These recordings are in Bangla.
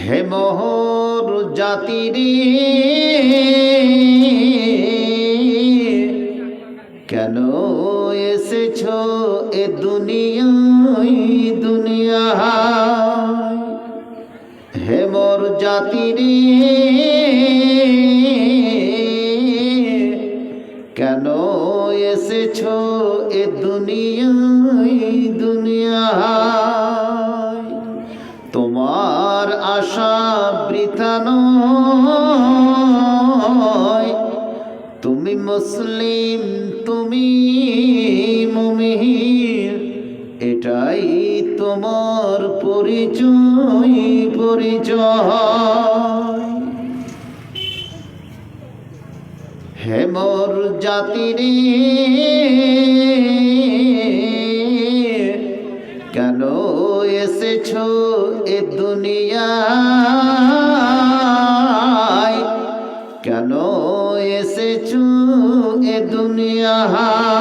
হে মোর জাতিরে কেন এসেছো এ দুনিয়ায় হে মোর জাতিরে কেন এসেছো এ দুনিয়ায় তোমার আশা বৃথা নয় তুমি মুসলিম তুমি মুমিন এটাই তোমার পরিচয় হে মোর জাতিরে কেন এসেছো এ দুনিয়ায় কেন এসেছো এ দুনিয়ায়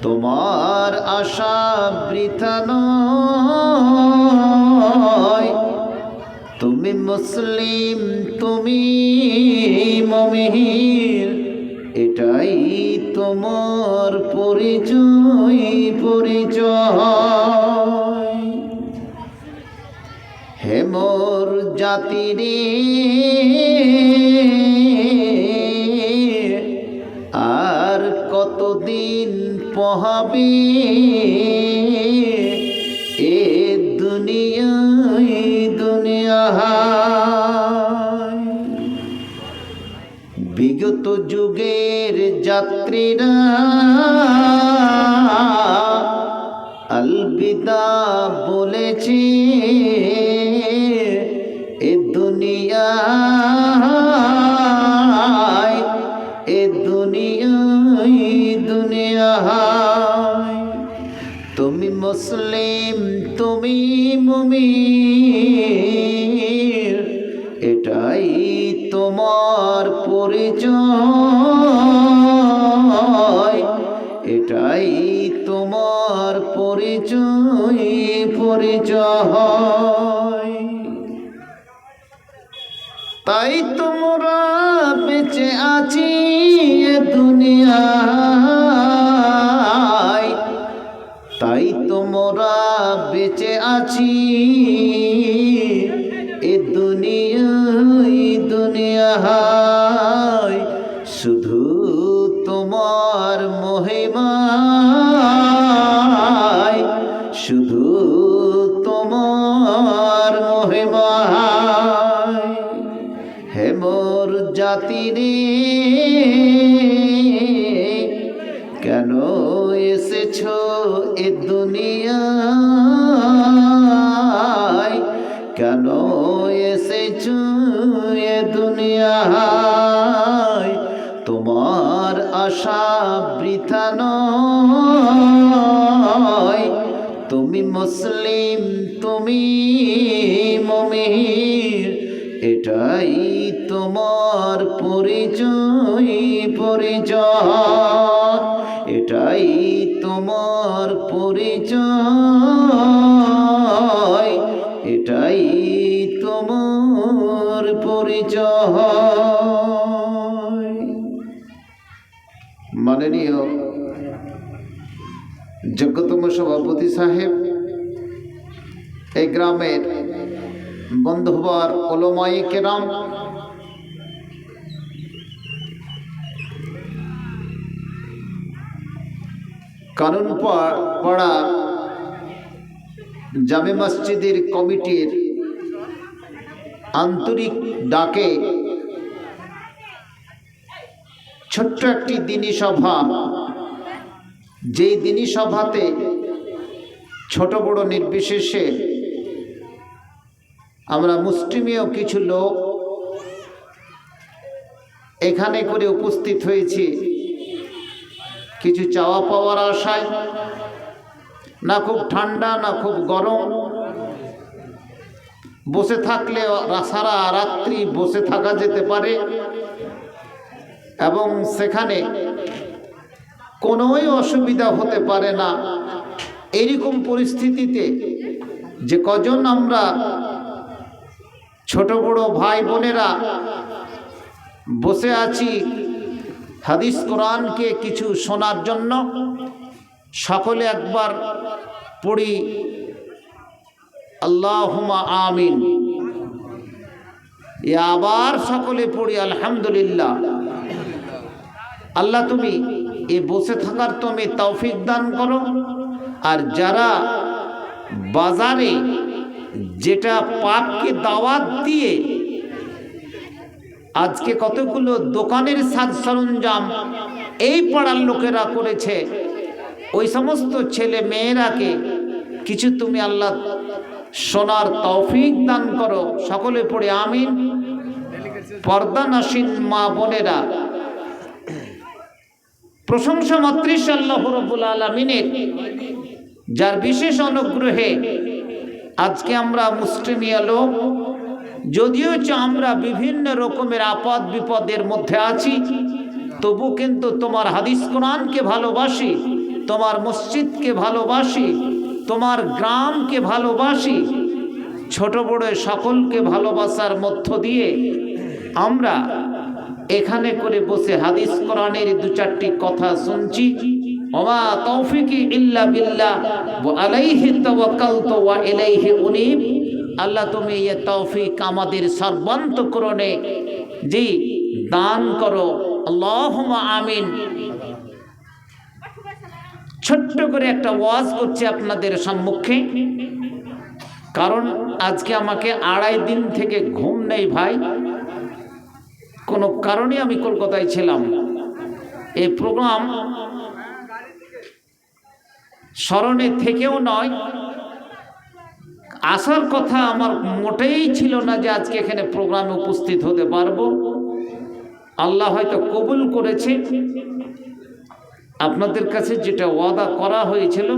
তোমার আশা বৃথা নয় তুমি মুসলিম তুমি মুমিন এটাই তোমার পরিচয় হে মোর জাতিরে আর কতদিন পোহাবে এ দুনিয়ায় বিগত যুগের যাত্রীরা আলবিদা বলেছে এ দুনিয়ায় তুমি মুসলিম তুমি মুমিন এটাই তোমার পরিচয় এটাই তোমার পরিচয় তাই তোমরা বেঁচে আছি এ দুনিয়ায় তাই তোমরা বেঁচে আছি এ দুনিয়ায় শুধু তোমার মহিমায় শুধু তোমার মহিমায় হে মোর জাতিরে কেন এসেছো এ দুনিয়ায় কেন এসেছো এ দুনিয়ায় তোমার আশা বৃথা নয় তুমি মুসলিম তুমি মুমিন এটাই তোমার পরিচয় এটাই তোমার পরিচয় এটাই তোমার পরিচয় মাননীয় যোগ্যতম সভাপতি সাহেব এই গ্রামের বন্ধুবর ওলামায়ে কেরাম কানুনপাড়া জামে মসজিদের কমিটির আন্তরিক ডাকে ছোট্ট একটি দিনী সভা যেই দিনী সভাতে ছোট বড় নির্বিশেষে আমরা মুসলিমীয় কিছু লোক এখানে করে উপস্থিত হয়েছি কিছু চাওয়া পাওয়ার আশায় না খুব ঠান্ডা না খুব গরম বসে থাকলে সারা রাত্রি বসে থাকা যেতে পারে এবং সেখানে কোনোই অসুবিধা হতে পারে না এরকম পরিস্থিতিতে যে কজন আমরা ছোট বড় ভাই বোনেরা বসে আছি হাদিস কোরআনকে কিছু শোনার জন্য। সকলে একবার পড়ি আল্লাহুম্মা আমিন। আবার সকলে পড়ি আলহামদুলিল্লাহ। আল্লাহ তুমি এ বসে থাকার তুমি তৌফিক দান করো। আর যারা বাজারে যেটা পাপকে দাওয়াত দিয়ে আজকে কতগুলো দোকানের সাজ সরঞ্জাম এই পাড়ার লোকেরা করেছে, ওই সমস্ত ছেলে মেয়েরাকে কিছু তুমি আল্লাহ শোনার তৌফিক দান করো। সকলে পড়ে আমিন। পর্দানাসীন মা বোনেরা, প্রশংসা মাত্রিস আল্লাহ রাব্বুল আলামিনের, যার বিশেষ অনুগ্রহে আজকে আমরা মুসলিমিয়া লোক, যদিও আমরা বিভিন্ন রকমের আপদ বিপদের মধ্যে আছি, তবু কিন্তু তোমার হাদিস কোরআনকে ভালোবাসি, তোমার মসজিদকে ভালোবাসি, তোমার গ্রামকে ভালোবাসি। ছোট বড় সকলকে ভালোবাসার মধ্য দিয়ে আমরা এখানে করে বসে হাদিস কোরআনের দু চারটি কথা শুনছি। ওমা তৌফিকি ইল্লা বিল্লাহ ওয়া আলাইহি তাওয়াক্কালতু ওয়া ইলাইহি উনীব। আল্লাহ তুমি এই তৌফিক আমাদের সর্বান্তকরণে জি দান করো, আল্লাহুম্মা আমিন। ছোট্ট করে একটা ওয়াজ করছি আপনাদের সম্মুখে, কারণ আজকে আমাকে 2.5 দিন থেকে ঘুম নেই ভাই। কোনো কারণে আমি কলকাতায় ছিলাম। এই প্রোগ্রাম স্মরণে থেকেও নয়, আসার কথা আমার মোটেই ছিল না যে আজকে এখানে প্রোগ্রামে উপস্থিত হতে পারবো। আল্লাহ হয়তো কবুল করেছে। আপনাদের কাছে যেটা ওয়াদা করা হয়েছিল,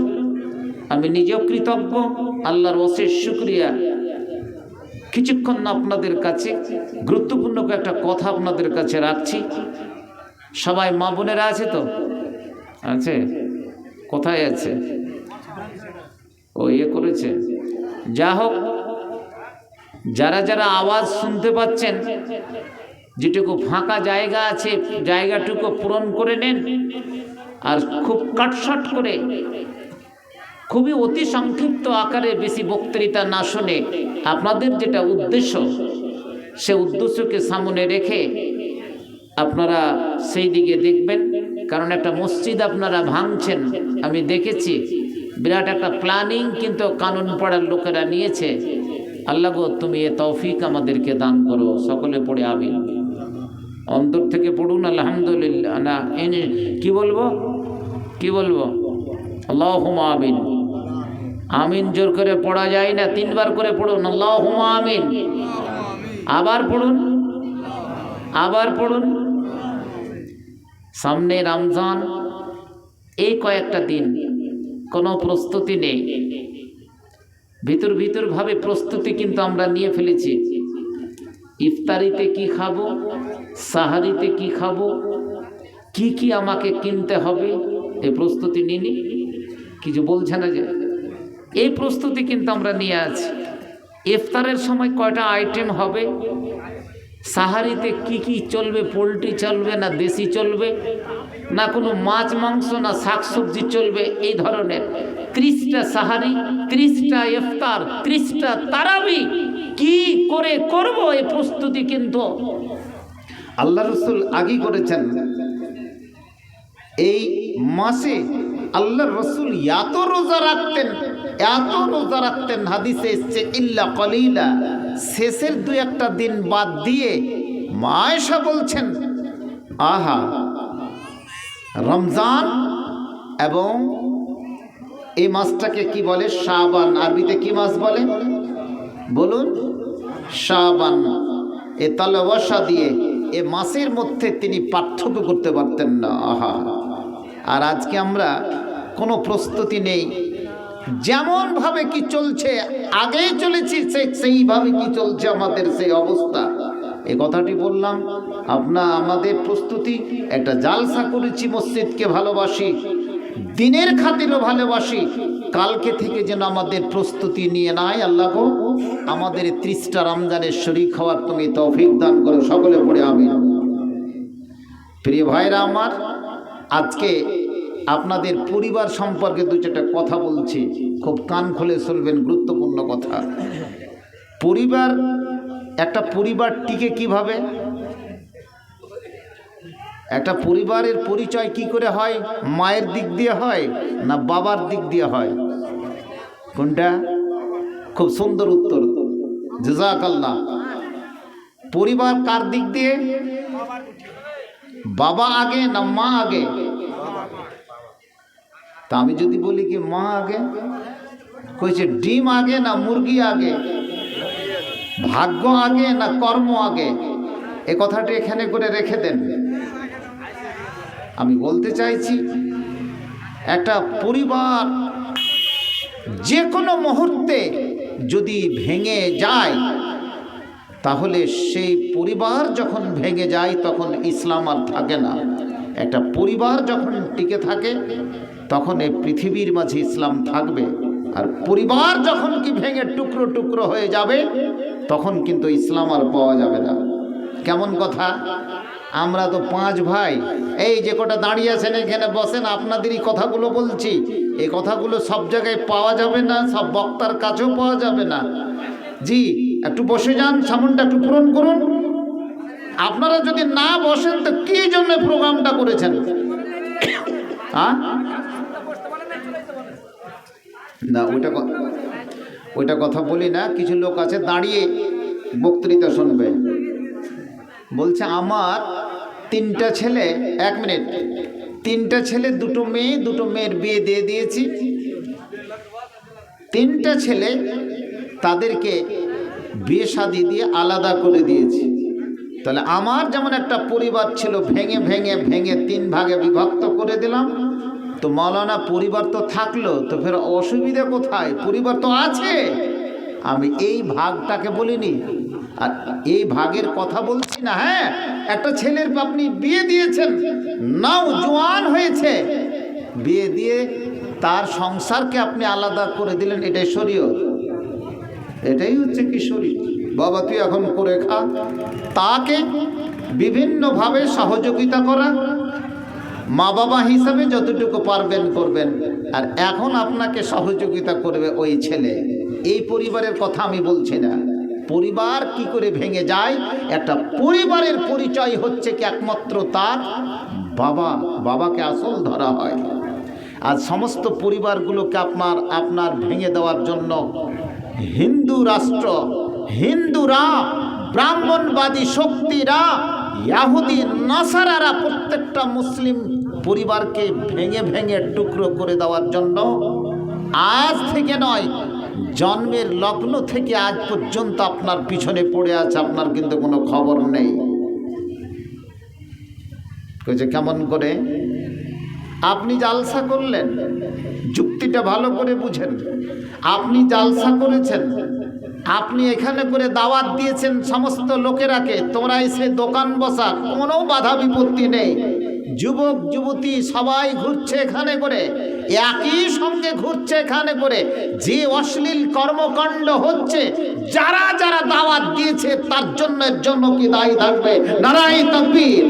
আমি নিজেও কৃতজ্ঞ, আল্লাহর অশেষ শুকরিয়া। কিছুক্ষণ আপনাদের কাছে গুরুত্বপূর্ণ একটা কথা আপনাদের কাছে রাখছি। সবাই মা বোনেরা আছে তো? আছে? কোথায় আছে? ও ইয়ে করেছে। যা হোক, যারা যারা আওয়াজ শুনতে পাচ্ছেন, যেটুকু ফাঁকা জায়গা আছে জায়গাটুকু পূরণ করে নেন। আর খুব কাটশট করে, খুবই অতি সংক্ষিপ্ত আকারে, বেশি বক্তৃতা না শুনে আপনাদের যেটা উদ্দেশ্য, সে উদ্দেশ্যকে সামনে রেখে আপনারা সেই দিকে দেখবেন। কারণ একটা মসজিদ আপনারা ভাঙছেন, আমি দেখেছি, বিরাট একটা প্ল্যানিং কিন্তু কানুন পাড়ার লোকেরা নিয়েছে। আল্লাহ গো তুমি এ তৌফিক আমাদেরকে দান করো। সকলে পড়ে আমিন। অন্তর থেকে পড়ুন আলহামদুলিল্লাহ। না কি বলবো, কি বলবো? আল্লাহুম্মা আমিন। আমিন জোর করে পড়া যায় না, 3 বার করে পড়ুন আল্লাহুম্মা আমিন। আবার পড়ুন, আবার পড়ুন। সামনে রমজান, এই কয়েকটা দিন কোনো প্রস্তুতি নেই। ভিতর ভাবে প্রস্তুতি কিন্তু আমরা নিয়ে ফেলেছি। ইফতারিতে কি খাবো, সাহারিতে কি খাবো, কি কি আমাকে কিনতে হবে, এই প্রস্তুতি নিনি। কিছু বলছে না যে এই প্রস্তুতি কিন্তু আমরা নিয়ে আছি। ইফতারের সময় কয়টা আইটেম হবে, সাহারিতে কি কি চলবে, পোলট্রি চলবে না দেশি চলবে, না কোনো মাছ মাংস না শাকসবজি চলবে, এই ধরনের 30টা সাহারি, 30টা ইফতার, 30টা তারাবি কি করে করব, এই প্রস্তুতি কিন্তু আল্লাহ রসুল আগেই করেছেন। এই মাসে আল্লাহ রসুল এত রোজা রাখতেন, হাদিসে এসছে ইল্লা কলিলা, শেষের 2-1টা দিন বাদ দিয়ে। মা আয়েশা বলছেন, আহা, রমজান এবং এই মাসটাকে কি বলে? শাবান। আরবিতে কি মাস বলে বলুন? শাবান। এ তালওয়াসা দিয়ে এ মাসের মধ্যে তিনি পার্থক্য করতে পারতেন না। আহা, আর আজকে আমরা কোনো প্রস্তুতি নেই। যেমনভাবে কি চলছে, আগেই চলেছি সেইভাবে কি চলছে আমাদের সেই অবস্থা। এই কথাটি বললাম। আমাদের প্রস্তুতি, একটা জালসা করেছি, মসজিদকে ভালোবাসি, দিনের খাতিরও ভালোবাসি। কালকে থেকে যেন আমাদের প্রস্তুতি নিয়ে নাই আল্লাহ গো আমাদের 30টা রমজানের শরীক হওয়ার তুমি তৌফিক দান করো, সকলে পড়ে আমিন। প্রিয় ভাইরা আমার, আজকে আপনাদের পরিবার সম্পর্কে দু চারটা কথা বলছি, খুব কান খুলে শুনবেন, গুরুত্বপূর্ণ কথা। পরিবার, একটা পরিবার টিকে কিভাবে? একটা পরিবারের পরিচয় কি করে হয়? মায়ের দিক দিয়ে হয় না বাবার দিক দিয়ে হয়? কোনটা? খুব সুন্দর উত্তর, জাযাকাল্লাহ। পরিবার কার দিক দিয়ে? বাবা আগে না মা আগে? তা আমি যদি বলি কি মা আগে, কইছে ডিম আগে না মুরগি আগে, ভাগ্য আগে না কর্ম আগে? এ কথাটি এখানে করে রেখে দেন। আমি বলতে চাইছি, একটা পরিবার যে কোনো মুহূর্তে যদি ভেঙে যায়, তাহলে সেই পরিবার যখন ভেঙে যায় তখন ইসলাম আর থাকে না। একটা পরিবার যখন টিকে থাকে তখন এই পৃথিবীর মাঝে ইসলাম থাকবে। আর পরিবার যখন কি ভেঙে টুকরো টুকরো হয়ে যাবে তখন কিন্তু ইসলাম আর পাওয়া যাবে না। কেমন কথা? আমরা তো 5 ভাই, এই যে কটা দাঁড়িয়ে আছেন এখানে বসেন, আপনাদেরই কথাগুলো বলছি। এই কথাগুলো সব জায়গায় পাওয়া যাবে না, সব বক্তার কাছেও পাওয়া যাবে না। জি, একটু বসে যান, সামনটা একটু পূরণ করুন। আপনারা যদি না বসেন তো কি জন্য প্রোগ্রামটা করেছেন? না, ওইটা কথা বলি না। কিছু লোক আছে দাঁড়িয়ে বক্তৃতা শুনবে, বলছে আমার 3টা ছেলে, 1 মিনিট, 3টা ছেলে 2টো মেয়ে, 2টো মেয়ের বিয়ে দিয়ে দিয়েছি। 3টা ছেলে, তাদেরকে বিয়ে শাদী দিয়ে আলাদা করে দিয়েছি। তাহলে আমার যেমন একটা পরিবার ছিল ভেঙে ভেঙে ভেঙে 3 ভাগে বিভক্ত করে দিলাম। তো মৌলানা পরিবার তো থাকলো, তো ফের অসুবিধা কোথায়? পরিবার তো আছে। আমি এই ভাগটাকে বলিনি, আর এই ভাগের কথা বলছি না। হ্যাঁ, একটা ছেলের আপনি বিয়ে দিয়েছেন, নাও জওয়ান হয়েছে, বিয়ে দিয়ে তার সংসারকে আপনি আলাদা করে দিলেন, এটাই শরীয়ত। এটাই হচ্ছে কি শরীয়ত। বাবা তুই এখন করে খা, তাকে বিভিন্নভাবে সহযোগিতা করা, মা বাবা হিসাবে যতটুকু পারবেন করবেন। আর এখন আপনাকে সহযোগিতা করবে ওই ছেলে। এই পরিবারের কথা আমি বলছি না। পরিবার কি করে ভেঙে যায়? একটা পরিবারের পরিচয় হচ্ছে কি একমাত্র তার বাবা। বাবাকে আসল ধরা হয়। আর সমস্ত পরিবারগুলোকে আপনার ভেঙে দেওয়ার জন্য হিন্দু রাষ্ট্র, হিন্দুরা, ব্রাহ্মণবাদী শক্তিরা, ইয়াহুদি নাসারারা প্রত্যেকটা মুসলিম পরিবারকে ভেঙে ভেঙে টুকরো করে দেওয়ার জন্য আজ থেকে নয়, জন্মের লগ্ন থেকে আজ পর্যন্ত আপনার পিছনে পড়ে আছে, আপনার কিন্তু কোনো খবর নেই। কইছে কেমন করে? আপনি জালসা করলেন, যুক্তিটা ভালো করে বুঝেন। আপনি জালসা করেছেন, আপনি এখানে করে দাওয়াত দিয়েছেন সমস্ত লোকেরাকে, তোমরা এসে দোকান বসা, কোনো বাধা বিপত্তি নেই। যুবক যুবতী সবাই ঘুরছে এখানে করে, একই সঙ্গে ঘুরছে এখানে করে। যে অশ্লীল কর্মকাণ্ড হচ্ছে, যারা যারা দাওয়াত দিয়েছে তার জন্য কি দায়ী থাকবে? নারায়ে তাকবীর।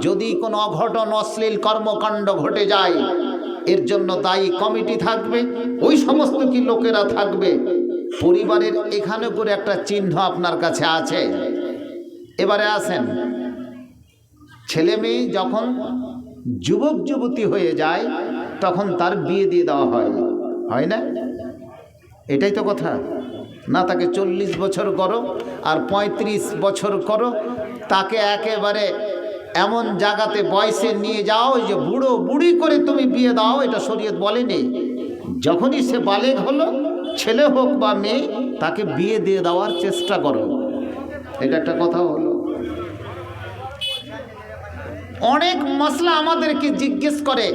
যদি কোনো অঘটন অশ্লীল কর্মকাণ্ড ঘটে যায়, এর জন্য দায়ী কমিটি থাকবে, ওই সমস্ত কি লোকেরা থাকবে। পরিবারের এখানে করে একটা চিহ্ন আপনার কাছে আছে। এবারে আসেন, ছেলে মেয়ে যখন যুবক যুবতী হয়ে যায় তখন তার বিয়ে দিয়ে দেওয়া হয় না? এটাই তো কথা না? তাকে 40 বছর করো আর 35 বছর করো, তাকে একেবারে এমন জায়গাতে বয়সে নিয়ে যাও যে বুড়ো বুড়ি করে তুমি বিয়ে দাও, এটা শরীয়ত বলেনি। যখনই সে বালেগ হলো, ছেলে হোক বা মেয়ে, তাকে বিয়ে দিয়ে দেওয়ার চেষ্টা করো। এটা একটা কথা হলো। অনেক মাসলা আমাদেরকে জিজ্ঞেস করে,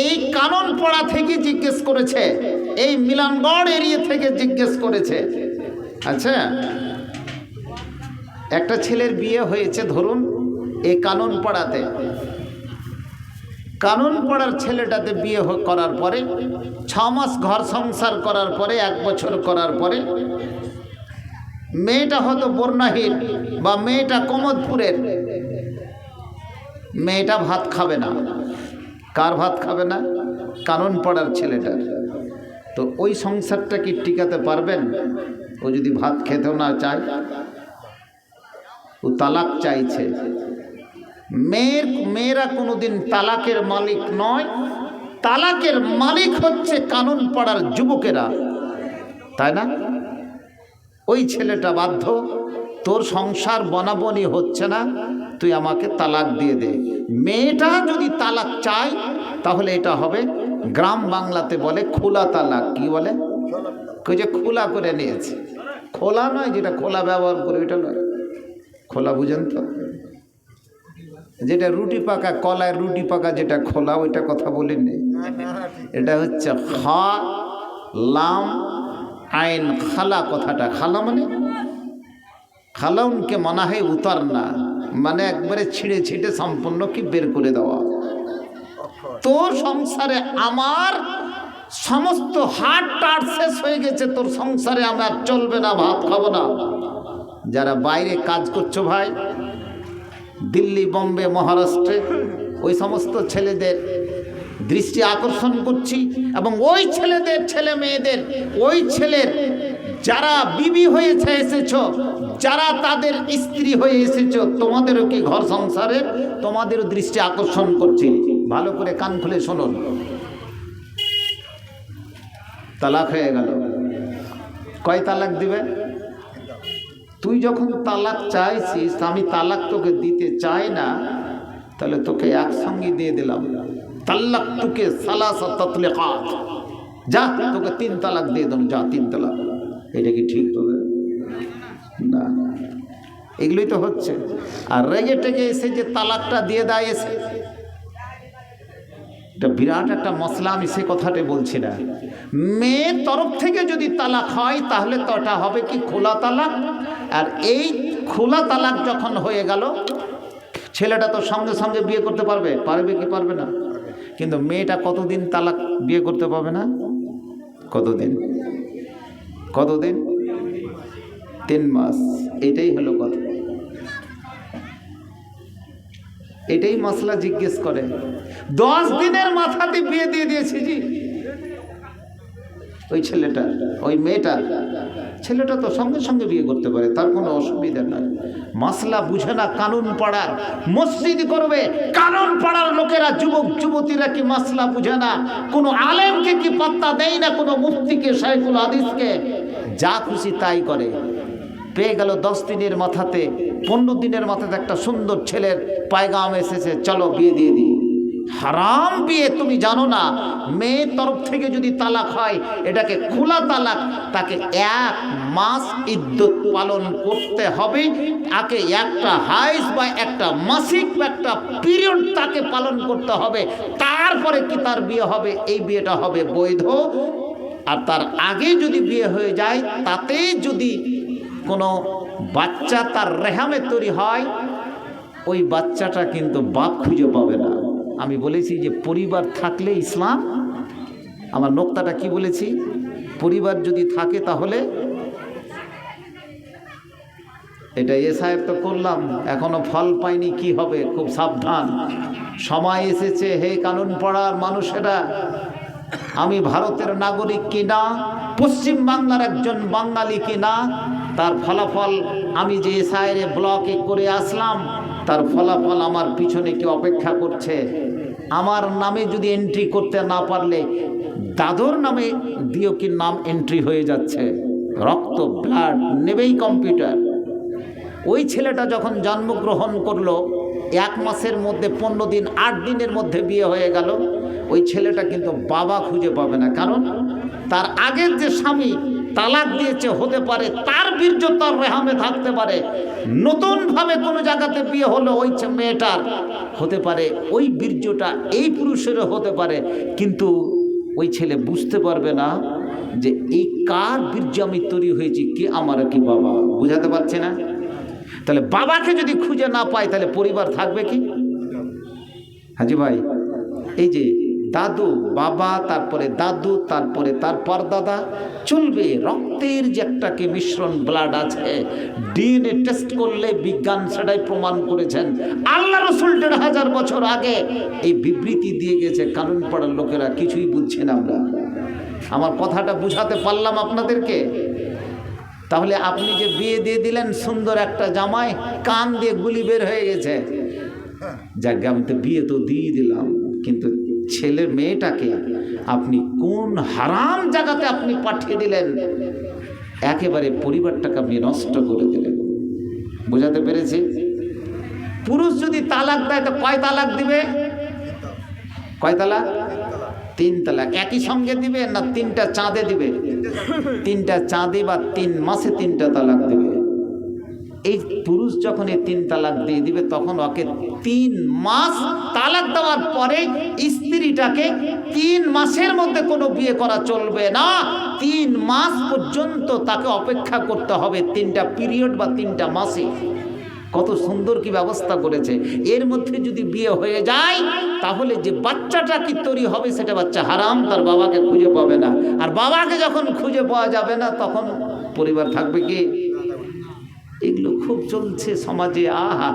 এই কানন পড়া থেকে জিজ্ঞেস করেছে, এই মিলনগড় এরিয়া থেকে জিজ্ঞেস করেছে। আচ্ছা, একটা ছেলের বিয়ে হয়েছে ধরুন এই কানন পাড়াতে, কানুন পড়ার ছেলেটাতে বিয়ে করার পরে 6 মাস ঘর সংসার করার পরে 1 বছর করার পরে মেয়েটা হয়তো বর্ণাহীন বা মেয়েটা কমদপুরের, মেয়েটা ভাত খাবে না। কার ভাত খাবে না? কানুন পড়ার ছেলেটা। তো ওই সংসারটা কি টিকাতে পারবেন? ও যদি ভাত খেতেও না চায়, ও তালাক চাইছে। মেয়েরা কোনোদিন তালাকের মালিক নয়, তালাকের মালিক হচ্ছে কানুন পড়ার যুবকেরা, তাই না? ওই ছেলেটা বাধ্য, তোর সংসার বনাবনি হচ্ছে না, তুই আমাকে তালাক দিয়ে দে। মেয়েটা যদি তালাক চায় তাহলে এটা হবে, গ্রাম বাংলাতে বলে খোলা তালাক। কি বলে? কই যে খোলা করে নিয়েছে। খোলা নয়, যেটা খোলা ব্যবহার করে ওইটা নয়। খোলা বুঝেন তো? যেটা রুটি পাকা, কলায় রুটি পাকা যেটা খোলা, ওইটা কথা বলিনি। এটা হচ্ছে খা লাম আইন খালা। কথাটা খালা মানে খালাউনকে মানা হয় উতার না, মানে একবারে ছিঁড়ে ছিঁড়ে সম্পূর্ণ কি বের করে দেওয়া। তোর সংসারে আমার সমস্ত হাট টাট শেষ হয়ে গেছে, তোর সংসারে আমার চলবে না, ভাত খাবো না। যারা বাইরে কাজ করছো ভাই, দিল্লি, বম্বে, মহারাষ্ট্রে, ওই সমস্ত ছেলেদের দৃষ্টি আকর্ষণ করছি, এবং ওই ছেলেদের ছেলে মেয়েদের, ওই ছেলের যারা বিবি হয়েছে এসেছ, যারা তাদের স্ত্রী হয়ে এসেছ, তোমাদেরও কি ঘর সংসারের, তোমাদেরও দৃষ্টি আকর্ষণ করছি। ভালো করে কান খুলে শুনুন। তালাক হয়ে গেল, কয় তালাক দিবে? তুই যখন তালাক চাইছিস, আমি তালাক তোকে দিতে চাই না, তাহলে তোকে একসঙ্গে দিয়ে দিলাম। তালাক তোকে সালাসা তাতলিকাত, যা তোকে 3 তালাক দিয়ে দিলাম, যা 3 তালাক। এটা কি ঠিক হবে? না। এগুলোই তো হচ্ছে। আর রেগে টেগে এসে যে তালাকটা দিয়ে দেয়, এসে এটা বিরাট একটা মশলা। আমি সে কথাটা বলছি না। মেয়ের তরফ থেকে যদি তালাক হয় তাহলে তো এটা হবে কি খোলা তালাক। আর এই খোলা তালাক যখন হয়ে গেল, ছেলেটা তো সঙ্গে সঙ্গে বিয়ে করতে পারবে কি পারবে না? কিন্তু মেয়েটা কতদিন তালাক বিয়ে করতে পারবে না? কতদিন? 3 মাস। এটাই হলো কথা। এটাই মশলা জিজ্ঞেস করে। 10 দিনের মাথাতে বিয়ে দিয়ে দিয়েছি জি ওই ছেলেটা, ওই মেয়েটা। ছেলেটা তো সঙ্গে সঙ্গে বিয়ে করতে পারে, তার কোনো অসুবিধা নাই। মশলা বুঝে না কানুন পাড়ার। মসজিদ করবে কানুন পাড়ার লোকেরা, যুবক যুবতীরা কি মশলা বুঝে না? কোনো আলেমকে কি পাত্তা দেয় না, কোনো মুফতিকে, শাইখুল হাদিসকে। যা খুশি তাই করে। পেয়ে গেল 10 দিনের মাথাতে, 15 দিনের মাথাতে একটা সুন্দর ছেলের পায়গাম এসেছে, চলো বিয়ে দিয়ে দিই। হারাম বিয়ে। তুমি জানো না, মেয়ের তরফ থেকে যদি তালাক হয় এটাকে খোলা তালাক। তাকে 1 মাস ইদ্যত পালন করতে হবে। তাকে একটা হাইজ বা একটা মাসিক বা একটা পিরিয়ড তাকে পালন করতে হবে, তারপরে কি তার বিয়ে হবে। এই বিয়েটা হবে বৈধ। আর তার আগে যদি বিয়ে হয়ে যায়, তাতে যদি কোনো বাচ্চা তার রেহামে তৈরি হয়, ওই বাচ্চাটা কিন্তু বাপ খুঁজে পাবে না। আমি বলেছি যে পরিবার থাকলে ইসলাম, আমার নোক্তাটা কি বলেছি? পরিবার যদি থাকে তাহলে এটা সাহেব তো করলাম, এখনো ফল পাইনি, কি হবে? খুব সাবধান। সময় এসেছে হে কানুন পড়ার মানুষেরা। আমি ভারতের নাগরিক কিনা, পশ্চিম বাংলার একজন বাঙালি কিনা, তার ফলাফল আমি যে এসআইরে ব্লকে করে আসলাম, তার ফলাফল আমার পিছনে কি অপেক্ষা করছে। আমার নামে যদি এন্ট্রি করতে না পারলে, দাদুর নামে দিও কি নাম এন্ট্রি হয়ে যাচ্ছে। রক্ত ব্লাড নেবেই কম্পিউটার। ওই ছেলেটা যখন জন্মগ্রহণ করলো, 1 মাসের মধ্যে 15 দিন 8 দিনের মধ্যে বিয়ে হয়ে গেল। ওই ছেলেটা কিন্তু বাবা খুঁজে পাবে না, কারণ তার আগের যে স্বামী তালাক দিয়েছে, হতে পারে তার বীর্য তার রেহামে থাকতে পারে। নতুনভাবে কোনো জায়গাতে বিয়ে হলো ওই মেয়েটার, হতে পারে ওই বীর্যটা এই পুরুষেরও হতে পারে, কিন্তু ওই ছেলে বুঝতে পারবে না যে এই কার বীর্য আমি তৈরি হয়েছি, কে আমার কি বাবা। বুঝাতে পারছে না? তাহলে বাবাকে যদি খুঁজে না পায় তাহলে পরিবার থাকবে কি? হাজি ভাই, এই যে দাদু, বাবা, তারপরে দাদু, তারপরে তার পরদাদা চলবে। রক্তের যে একটা কি মিশ্রণ ব্লাড আছে, ডিএনএ টেস্ট করলে বিজ্ঞান সেটাই প্রমাণ করেছেন। আল্লাহ রসুল ১৫০০ বছর আগে এই বিবৃতি দিয়ে গেছে। কানুন পড়ার লোকেরা কিছুই বুঝছে না। আমরা আমার কথাটা বুঝাতে পারলাম আপনাদেরকে? তাহলে আপনি যে বিয়ে দিয়ে দিলেন সুন্দর একটা জামাই, কান দিয়ে গুলি বের হয়ে গেছে, যাকে আমি তো বিয়ে তো দিয়ে দিলাম, কিন্তু ছেলে মেয়েটাকে আপনি কোন হারাম জায়গাতে আপনি পাঠিয়ে দিলেন, একেবারে পরিবারটাকে আপনি নষ্ট করে দিলেন। বোঝাতে পেরেছি? পুরুষ যদি তালাক দেয় তো কয় তালাক দিবে? কয় তালাক? 3 তালাক। একই সঙ্গে দিবে না 3টা চাঁদে দিবে? 3টা চাঁদে বা 3 মাসে 3টা তালাক দিবে। এই পুরুষ যখন এই 3 তালাক দিয়ে দিবে, তখন ওকে 3 মাস তালাক দেওয়ার পরে স্ত্রীটাকে 3 মাসের মধ্যে কোনো বিয়ে করা চলবে না। 3 মাস পর্যন্ত তাকে অপেক্ষা করতে হবে, 3টা পিরিয়ড বা 3টা মাসে। কত সুন্দর কি ব্যবস্থা করেছে। এর মধ্যে যদি বিয়ে হয়ে যায়, তাহলে যে বাচ্চাটা কি তৈরি হবে সেটা বাচ্চা হারাম, তার বাবাকে খুঁজে পাবে না। আর বাবাকে যখন খুঁজে পাওয়া যাবে না, তখন পরিবার থাকবে কি? এগুলো খুব চলছে সমাজে। আহা,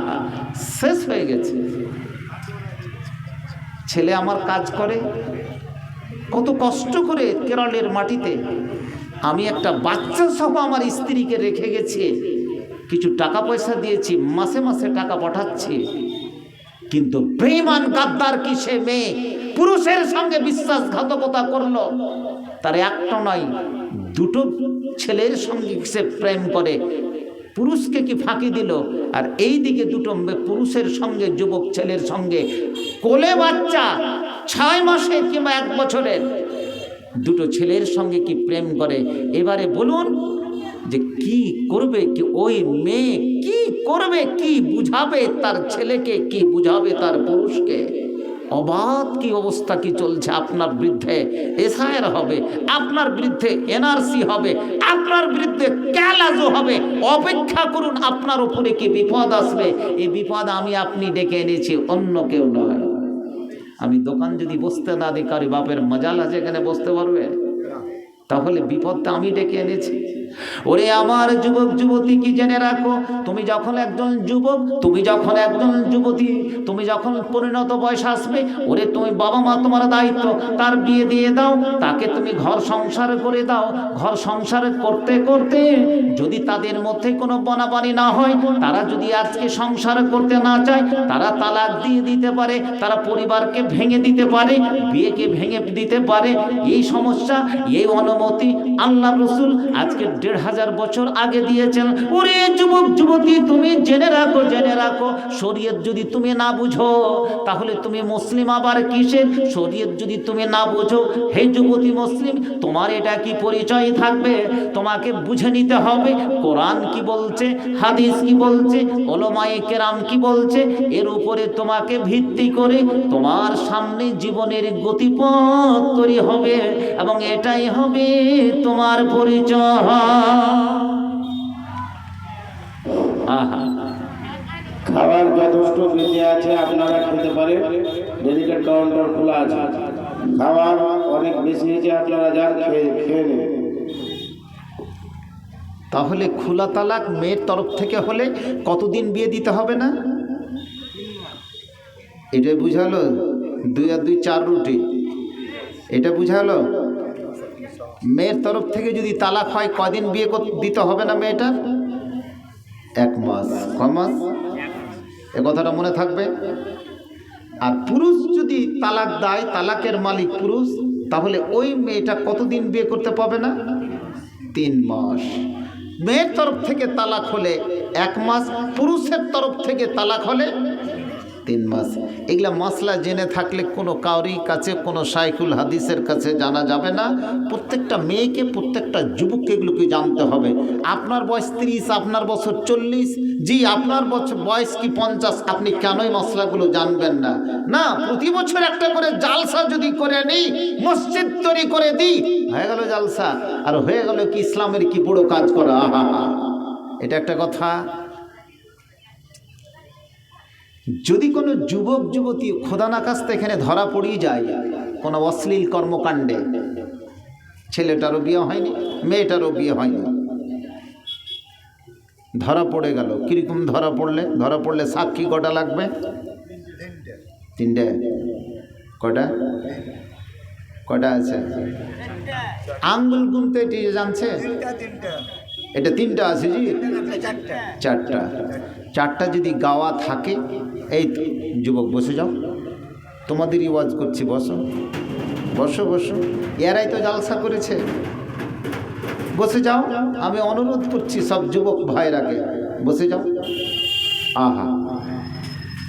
শেষ হয়ে গেছে। ছেলে আমার কাজ করে কত কষ্ট করে কেরলের মাটিতে। আমি একটা বাচ্চা সহ আমার স্ত্রীকে রেখে গেছি, কিছু টাকা পয়সা দিয়েছি, মাসে মাসে টাকা পাঠাচ্ছি, কিন্তু বেঈমান গাদ্দার কি সে মেয়ে পুরুষের সঙ্গে বিশ্বাসঘাতকতা করলো। তার একটা নয়, 2টো ছেলের সঙ্গে সে প্রেম করে, পুরুষকে কি ফাঁকি দিল। আর এই দিকে 2টো পুরুষের সঙ্গে, যুবক ছেলের সঙ্গে কোলে বাচ্চা 6 মাসের কিংবা 1 বছরের 2টো ছেলের সঙ্গে কি প্রেম করে। এবারে বলুন যে কি করবে, কি ওই মেয়ে কি করবে, কি বুঝাবে তার ছেলেকে, কি বুঝাবে তার পুরুষকে। অবাধ কি অবস্থা কি চলছে। আপনার বিরুদ্ধে এসআইআর হবে, আপনার বিরুদ্ধে এনআরসি হবে, আপনার বিরুদ্ধে ক্যালাজো হবে। অপেক্ষা করুন, আপনার উপরে কি বিপদ আসবে। এই বিপদ আমি আপনি ডেকে এনেছি, অন্য কেউ নয়। আমি দোকান যদি বসতে না দিই, কারি বাপের মজাল আছে এখানে বসতে পারবে? তাহলে বিপদটা আমি ডেকে এনেছি। ওরে আমার যুবক যুবতী, কি জেনে রাখো, তুমি যখন একজন যুবক, তুমি যখন একজন যুবতী, তুমি যখন পরিণত বয়স আসবে, ওরে তুমি বাবা মা তোমার দায়িত্ব, তার বিয়ে দিয়ে দাও, তাকে তুমি ঘর সংসার করে দাও। ঘর সংসার করতে করতে যদি তাদের মধ্যে কোনো বনাবানি না হয়, তারা যদি আজকে সংসার করতে না চায়, তারা তালাক দিয়ে দিতে পারে, তারা পরিবারকে ভেঙে দিতে পারে, বিয়েকে ভেঙে দিতে পারে। এই সমস্যা, এই অনুমতি আল্লাহ রসুল আজকে ১৫০০ বছর আগে দিয়েছেন। ওরে যুবক যুবতী, তুমি জেনে রাখো, জেনে রাখো, শরীয়ত যদি তুমি না বুঝো, তাহলে তুমি মুসলিম আবার কিসের? শরীয়ত যদি তুমি না বুঝো, হে যুবতী মুসলিম, তোমার এটা কি পরিচয় থাকবে? তোমাকে বুঝে নিতে হবে কোরআন কি বলছে, হাদিস কি বলছে, উলামায়ে কেরাম কি বলছে। এর উপরে তোমাকে ভিত্তি করে তোমার সামনে জীবনের গতিপথ তৈরি হবে, এবং এটাই হবে তোমার পরিচয়। আহা, খাবার যথেষ্ট বেঁচে আছে, আপনারা খেতে পারেন। ডেলিকেট কাউন্টার খোলা আছে, খাবার অনেক বেশি হয়েছে, আপনারা যান খেয়ে নেন। তাহলে খোলা তালাক মেয়ের তরফ থেকে হলে কতদিন বিয়ে দিতে হবে না? এটা বুঝালো? 2 আর 2 4 রুটি, এটা বুঝালো? মেয়ের তরফ থেকে যদি তালাক হয়, কদিন বিয়ে দিতে হবে না মেয়েটার? 1 মাস। ক মাস? এ কথাটা মনে থাকবে। আর পুরুষ যদি তালাক দেয়, তালাকের মালিক পুরুষ, তাহলে ওই মেয়েটা কতদিন বিয়ে করতে পাবে না? 3 মাস। মেয়ের তরফ থেকে তালাক হলে 1 মাস, পুরুষের তরফ থেকে তালাক হলে 3 মাস। এগুলা মাসলা জেনে থাকলে কোনো কাউরির কাছে, কোনো শাইখুল হাদিসের কাছে জানা যাবে না। প্রত্যেকটা মেয়েকে, প্রত্যেকটা যুবককে এগুলোকে জানতে হবে। আপনার বয়স 30, আপনার বছর 40, জি আপনার বয়স কি 50, আপনি কেনই মশলাগুলো জানবেন না? না, প্রতি বছর একটা করে জালসা যদি করে নিই, মসজিদ তৈরি করে দিই, হয়ে গেল জালসা। আর হয়ে গেল কি ইসলামের কি বড় কাজ করা। আহা, এটা একটা কথা। যদি কোনো যুবক যুবতী খোদা না কাস্তে এখানে ধরা পড়িয়ে যায় কোনো অশ্লীল কর্মকাণ্ডে, ছেলেটারও বিয়ে হয়নি, মেয়েটারও বিয়ে হয়নি, ধরা পড়ে গেল, কিরকম ধরা পড়লে সাক্ষী কটা লাগবে? তিনটে। কটা আছে? আঙ্গুল গুনতে এটি জানছে? এটা তিনটা আছে জি, চারটা যদি গাওয়া থাকে। এই যুবক বসে যাও, তোমাদেরই ওয়াজ করছি, বসো বসো বসো, এরাই তো জালসা করেছে, বসে যাও। আমি অনুরোধ করছি সব যুবক ভাইরাকে, বসে যাও। আহা,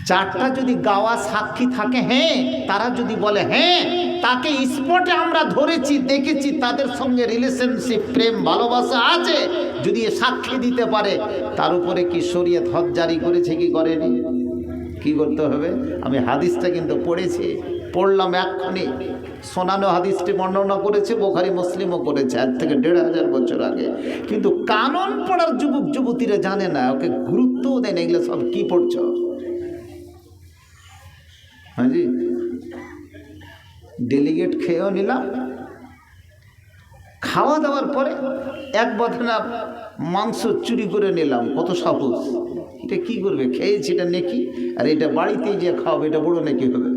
চারটা যদি গাওয়া সাক্ষী থাকে, হ্যাঁ, তারা যদি বলে হ্যাঁ তাকে স্পটে আমরা ধরেছি, দেখেছি, তাদের সঙ্গে রিলেশনশিপ, প্রেম ভালোবাসা আছে, যদি সাক্ষী দিতে পারে, তার উপরে কি শরীয়ত হদ জারি করেছে কি করেনি? কি করতে হবে? আমি হাদিসটা কিন্তু পড়লাম এক্ষুনি, শোনানো হাদিসটি বর্ণনা করেছে বুখারী মুসলিমও করেছে, আজ থেকে 1500 বছর আগে। কিন্তু কানুন পড়ার যুবক যুবতীরা জানে না, ওকে গুরুত্বও দেয় না। এগুলো সব কি পড়ছ? হ্যাঁ জি, ডেলিগেট খেয়েও নিলাম, খাওয়া দাওয়ার পরে এক বদনা মাংস চুরি করে নিলাম, কত সাহস! এটা কি করবে? খেয়েছি, এটা নেকি, আর এটা বাড়িতে যে খাওয়াবে এটা বড় নেকি হবে।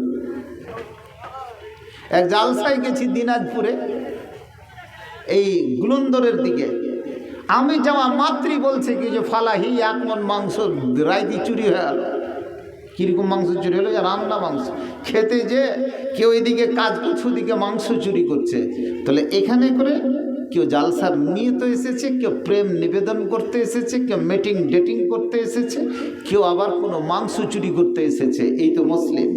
এক জালসায় গেছি দিনাজপুরে, এই গুলন্দরের দিকে, আমি যাওয়া মাত্রই বলছে কি যে ফালাহি 1 মণ মাংস রাইতি চুরি হয়ে গেল। কীরকম মাংস চুরি হলো? রান্না মাংস খেতে যে কেউ এদিকে কাজ করছে, ওদিকে মাংস চুরি করছে। তাহলে এখানে করে কেউ জালসার নিয়ত এসেছে, কেউ প্রেম নিবেদন করতে এসেছে, কেউ ডেটিং করতে এসেছে, কেউ আবার কোনো মাংস চুরি করতে এসেছে। এই তো মুসলিম।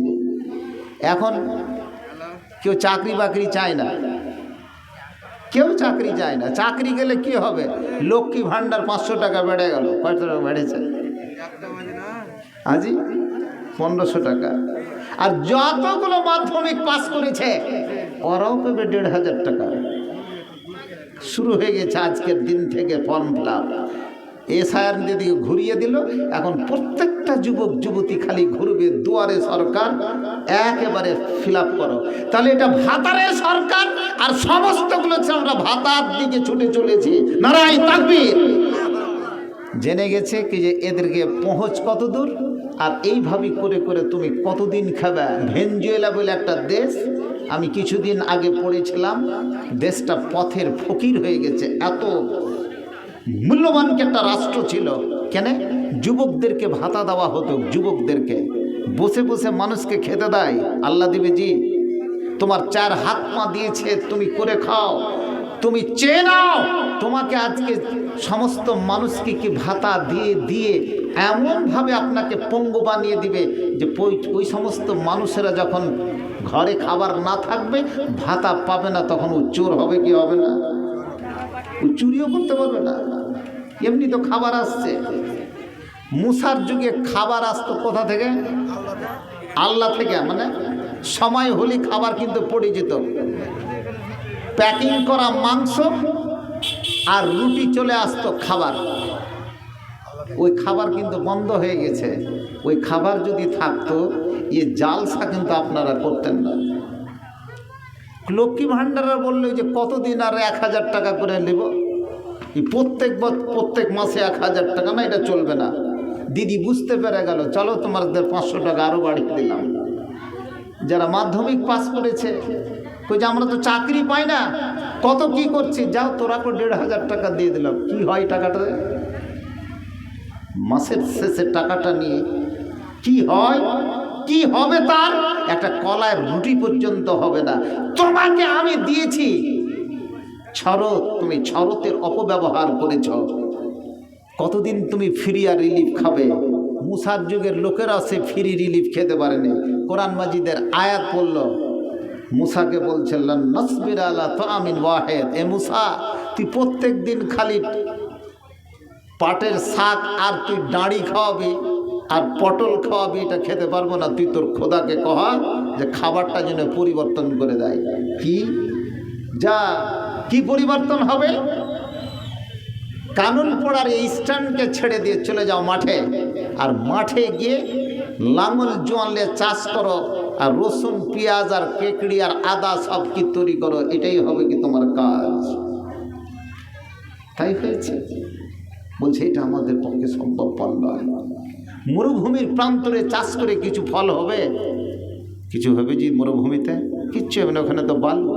এখন কেউ চাকরি বাকরি চায় না, কেউ চাকরি চায় না। চাকরি গেলে কি হবে? লক্ষ্মী ভাণ্ডার 500 টাকা বেড়ে গেল। কত টাকা বেড়েছে? আজি 1500 টাকা। আর যতগুলো মাধ্যমিক পাস করেছে ওরাও পাবে 1500 টাকা। শুরু হয়ে গেছে আজকের দিন থেকে ফর্ম ফিল আপ। এসআইআর দিকে ঘুরিয়ে দিল। এখন প্রত্যেকটা যুবক যুবতী খালি ঘুরবে দুয়ারে সরকার, একেবারে ফিল আপ করো। তাহলে এটা ভাতারে সরকার, আর সমস্তগুলো আমরা ভাতার দিকে ছুটে চলেছি। নারায়ে তাকবীর। জেনে গেছে কি যে এদেরকে পৌঁছ কত দূর, আর এইভাবে করে করে তুমি কতদিন খাবে। ভেনেজুয়েলা বলে একটা দেশ, আমি কিছুদিন আগে পড়েছিলাম, দেশটা পথের ফকির হয়ে গেছে। এত মূল্যবান একটা রাষ্ট্র ছিল। কেন? যুবকদেরকে ভাতা দেওয়া হতো, যুবকদেরকে বসে বসে মানুষকে খেতে দেয়। আল্লাহ দিবে জি, তোমার 4 হাত পা দিয়েছে, তুমি করে খাও, তুমি চেয়ে নাও। তোমাকে আজকে সমস্ত মানুষকে কি ভাতা দিয়ে দিয়ে এমনভাবে আপনাকে পঙ্গু বানিয়ে দিবে যে ওই সমস্ত মানুষেরা যখন ঘরে খাবার না থাকবে, ভাতা পাবে না, তখন ও চোর হবে কি হবে না? ও চুরিও করতে পারবে না। এমনি তো খাবার আসছে। মুসার যুগে খাবার আসতো কোথা থেকে? আল্লাহ থেকে। মানে সময় হলে খাবার কিন্তু পড়ে যেত। প্যাকিং করা মাংস আর রুটি চলে আসতো খাবার। ওই খাবার কিন্তু বন্ধ হয়ে গেছে। ওই খাবার যদি থাকতো, এ জালসা কিন্তু আপনারা করতেন না। লক্ষ্মী ভাণ্ডার বললো যে কতদিন আর 1000 টাকা করে নেব, প্রত্যেক মাসে 1000 টাকা না, এটা চলবে না। দিদি বুঝতে পেরে গেল, চলো তোমাদের 500 টাকা আরও বাড়িয়ে দিলাম। যারা মাধ্যমিক পাস করেছে যে আমরা তো চাকরি পাই না, কত কি করছি, যাও তোরা তো 1500 টাকা দিয়ে দিলাম। কি হয় টাকাটা? মাসের শেষে টাকাটা নিয়ে কি হয়, কি হবে? তার একটা কলায় রুটি পর্যন্ত হবে না। তোমাকে আমি দিয়েছি শরৎ, তুমি শরতের অপব্যবহার করেছ। কতদিন তুমি ফ্রি আর রিলিফ খাবে? মুসার যুগের লোকেরা সে ফ্রি রিলিফ খেতে পারেনি। কোরআন মাজিদের আয়াত পড়ল, মুসাকে বলছিলেন নাসবির আলা তাআমিন ওয়াহিদ, এ মুসা তুই প্রত্যেক দিন খালি পাটের শাক আর তুই ডাঁড়ি খাওয়াবি আর পটল খাওয়াবি, এটা খেতে পারবো না। তুই তোর খোদাকে কহা যে খাবারটা যেন পরিবর্তন করে দেয়। কি যা কি পরিবর্তন হবে? কানুন পড়ার এই স্ট্যান্ডকে ছেড়ে দিয়ে চলে যাও মাঠে, আর মাঠে গিয়ে লাঙল জোয়ালে চাষ করো, আর রসুন পেঁয়াজ আর কেকড়ি আর আদা সব কি তৈরি করো, এটাই হবে কি তোমার কাজ? তাই হয়েছে। বলছে এটা আমাদের পক্ষে সম্ভবপর নয়। মরুভূমির প্রান্তরে চাষ করে কিছু ফল হবে? কিছু হবে যে মরুভূমিতে? কিচ্ছু হবে না, ওখানে তো বালু।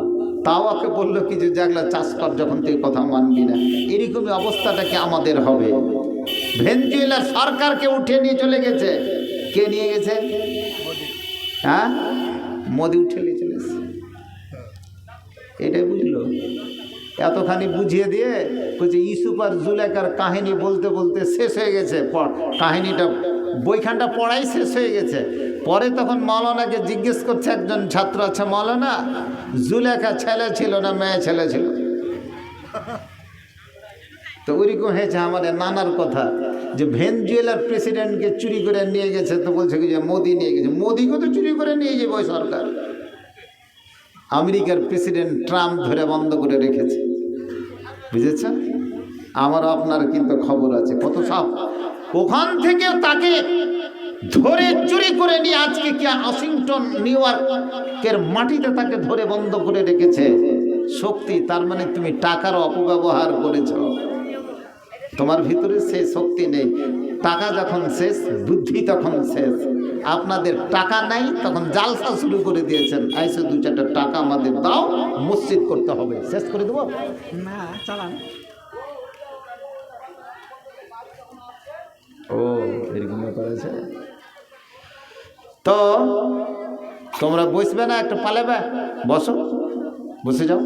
তাও ওকে বললো কি যে জাগলা চাষ কর, যখন তুই কথা মানবি না। এরকমই অবস্থাটা কি আমাদের হবে? ভেনেজুয়েলার সরকারকে উঠে নিয়ে চলে গেছে। কে নিয়ে গেছে? হ্যাঁ, মোদি উঠে নিয়ে চলে এসেছে। এটাই বুঝলো। এতখানি বুঝিয়ে দিয়ে বলছে ইউসুফ আর জুলেখার কাহিনী বলতে বলতে শেষ হয়ে গেছে। কাহিনীটা বইখানটা পড়াই শেষ হয়ে গেছে। পরে তখন মৌলানাকে জিজ্ঞেস করছে একজন ছাত্র, আচ্ছা মৌলানা, জুলেখা ছেলে ছিল না মেয়ে ছেলে ছিল? তো ওইরকম হয়েছে আমাদের নানার কথা, যে ভেনেজুয়েলার প্রেসিডেন্টকে চুরি করে নিয়ে গেছে। তো বলছে কি যে মোদি নিয়ে গেছে। মোদিকে তো চুরি করে নিয়ে যাবে ওই সরকার। আমেরিকার প্রেসিডেন্ট ট্রাম্প ধরে বন্ধ করে রেখেছে, বুঝেছেন? আমার আপনার কিন্তু খবর আছে কত সব। ওখান থেকে তাকে ধরে চুরি করে নিয়ে আজকে কি ওয়াশিংটন নিউ ইয়র্কের মাটিতে তাকে ধরে বন্ধ করে রেখেছে। শক্তি, তার মানে তুমি টাকার অপব্যবহার করেছ। তোমার ভিতরে সেই শক্তি নেই। টাকা যখন শেষ, বুদ্ধি তখন শেষ। আপনাদের টাকা নাই, তখন জালসা শুরু করে দিয়েছেন। আইসে 2-4টা টাকা আমাদের দাও, মসজিদ করতে হবে। শেষ করে দেবো না, চালান। ও এরকম ব্যাপার আছে। তো তোমরা বসবে না, একটু পালাবে? বসো, বসে যাও,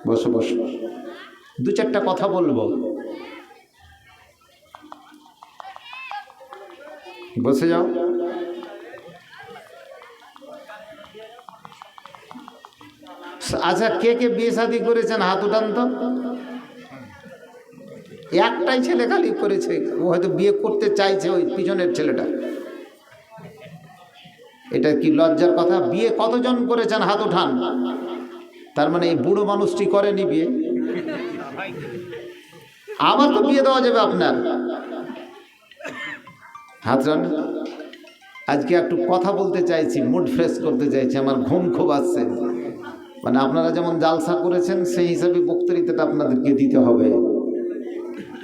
বসো বসো। 2-4টা কথা বলবো, বসে যাও। আচ্ছা, কে কে বিয়ে শাদী করেছেন হাত উঠান তো। একটাই ছেলে খালি করেছে, ও হয়তো বিয়ে করতে চাইছে, ওই পিছনের ছেলেটা। এটা কি লজ্জার কথা? বিয়ে কতজন করেছেন হাত উঠান। তার মানে এই বুড়ো মানুষটি করেনি বিয়ে। আবার তো বিয়ে দেওয়া যাবে আপনার। হাত উঠান। আজকে একটু কথা বলতে চাইছি, মুড ফ্রেশ করতে চাইছি, আমার ঘুম খুব আসছে। মানে আপনারা যেমন জালসা করেছেন সেই হিসাবে বক্তৃতাটা আপনাদেরকে দিতে হবে,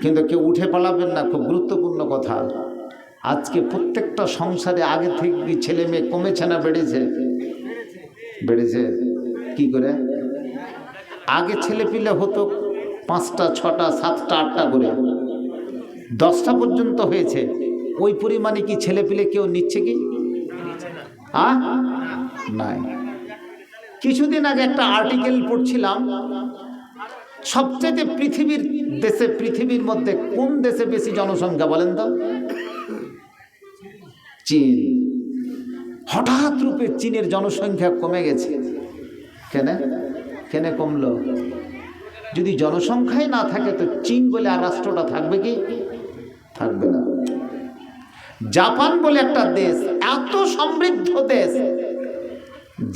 কিন্তু কেউ উঠে পালাবেন না। খুব গুরুত্বপূর্ণ কথা। আজকে প্রত্যেকটা সংসারে আগে থেকে ছেলে মেয়ে কমেছে না বেড়েছে? বেড়েছে। কি করে? আগে ছেলে পিলে হতো 5টা 6টা 7টা 8টা করে, 10টা পর্যন্ত হয়েছে। ওই পরিমাণে কি ছেলে পিলে কেউ নিচ্ছে কি? নাই। কিছুদিন আগে একটা আর্টিকেল পড়ছিলাম, সবচেয়ে পৃথিবীর মধ্যে কোন দেশে বেশি জনসংখ্যা বলেন তো? চীন। হঠাৎ রূপে চীনের জনসংখ্যা কমে গেছে। কেন কমলো? যদি জনসংখ্যাই না থাকে তো চীন বলে আর রাষ্ট্রটা থাকবে কি? থাকবে না। জাপান বলে একটা দেশ, এত সমৃদ্ধ দেশ,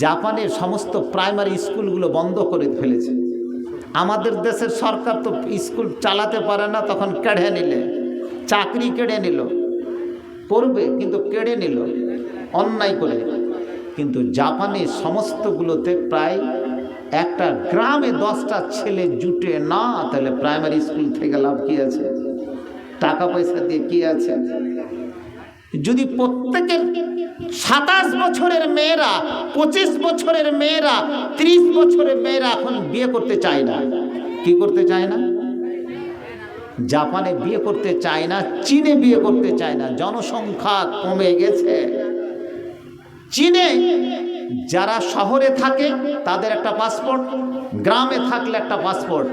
জাপানের সমস্ত প্রাইমারি স্কুলগুলো বন্ধ করে ফেলেছে। আমাদের দেশের সরকার তো স্কুল চালাতে পারে না, তখন কেড়ে নিলে, চাকরি কেড়ে নিল, করবে কিন্তু কেড়ে নিল অন্যায় করে। কিন্তু জাপানের সমস্তগুলোতে প্রায় একটা গ্রামে 10টা ছেলে জুটে না, তাহলে প্রাইমারি স্কুল থেকে লাভ কি আছে? টাকা পয়সা দিয়ে কি আছে? যদি প্রত্যেকের 27 বছরের মেয়েরা, 25 বছরের মেয়েরা, 30 বছরের মেয়েরা এখন বিয়ে করতে চায় না। কি করতে চায় না? জাপানে বিয়ে করতে চায় না, চীনে বিয়ে করতে চায় না। জনসংখ্যা কমে গেছে। চীনে যারা শহরে থাকে তাদের একটা পাসপোর্ট, গ্রামে থাকলে একটা পাসপোর্ট।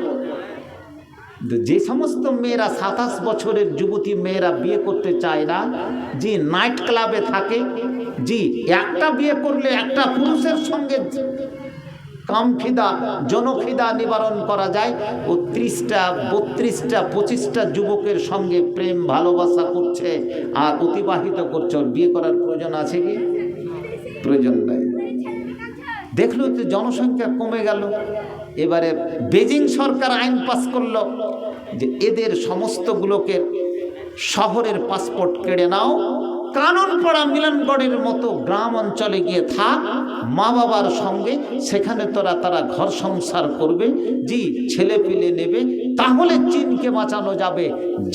যে সমস্ত মেয়েরা 27 বছরের যুবতী মেয়েরা বিয়ে করতে চায় না, যে নাইট ক্লাবে থাকে, জি একটা বিয়ে করলে একটা পুরুষের সঙ্গে কামখিদা জনখিদা নিবারণ করা যায়, ও 30টা 32টা 25টা যুবকের সঙ্গে প্রেম ভালোবাসা করছে আর অতিবাহিত করছে। ওর বিয়ে করার প্রয়োজন আছে কি? প্রয়োজন নাই। দেখলো তো জনসংখ্যা কমে গেল। এবারে বেজিং সরকার আইন পাস করলো যে এদের সমস্তগুলোকে শহরের পাসপোর্ট কেড়ে নাও, কাননপাড়া মিলনগড়ের মতো গ্রাম অঞ্চলে গিয়ে থাক মা বাবার সঙ্গে, সেখানে তারা ঘর সংসার করবে, জি ছেলে পিলে নেবে, তাহলে চীনকে বাঁচানো যাবে,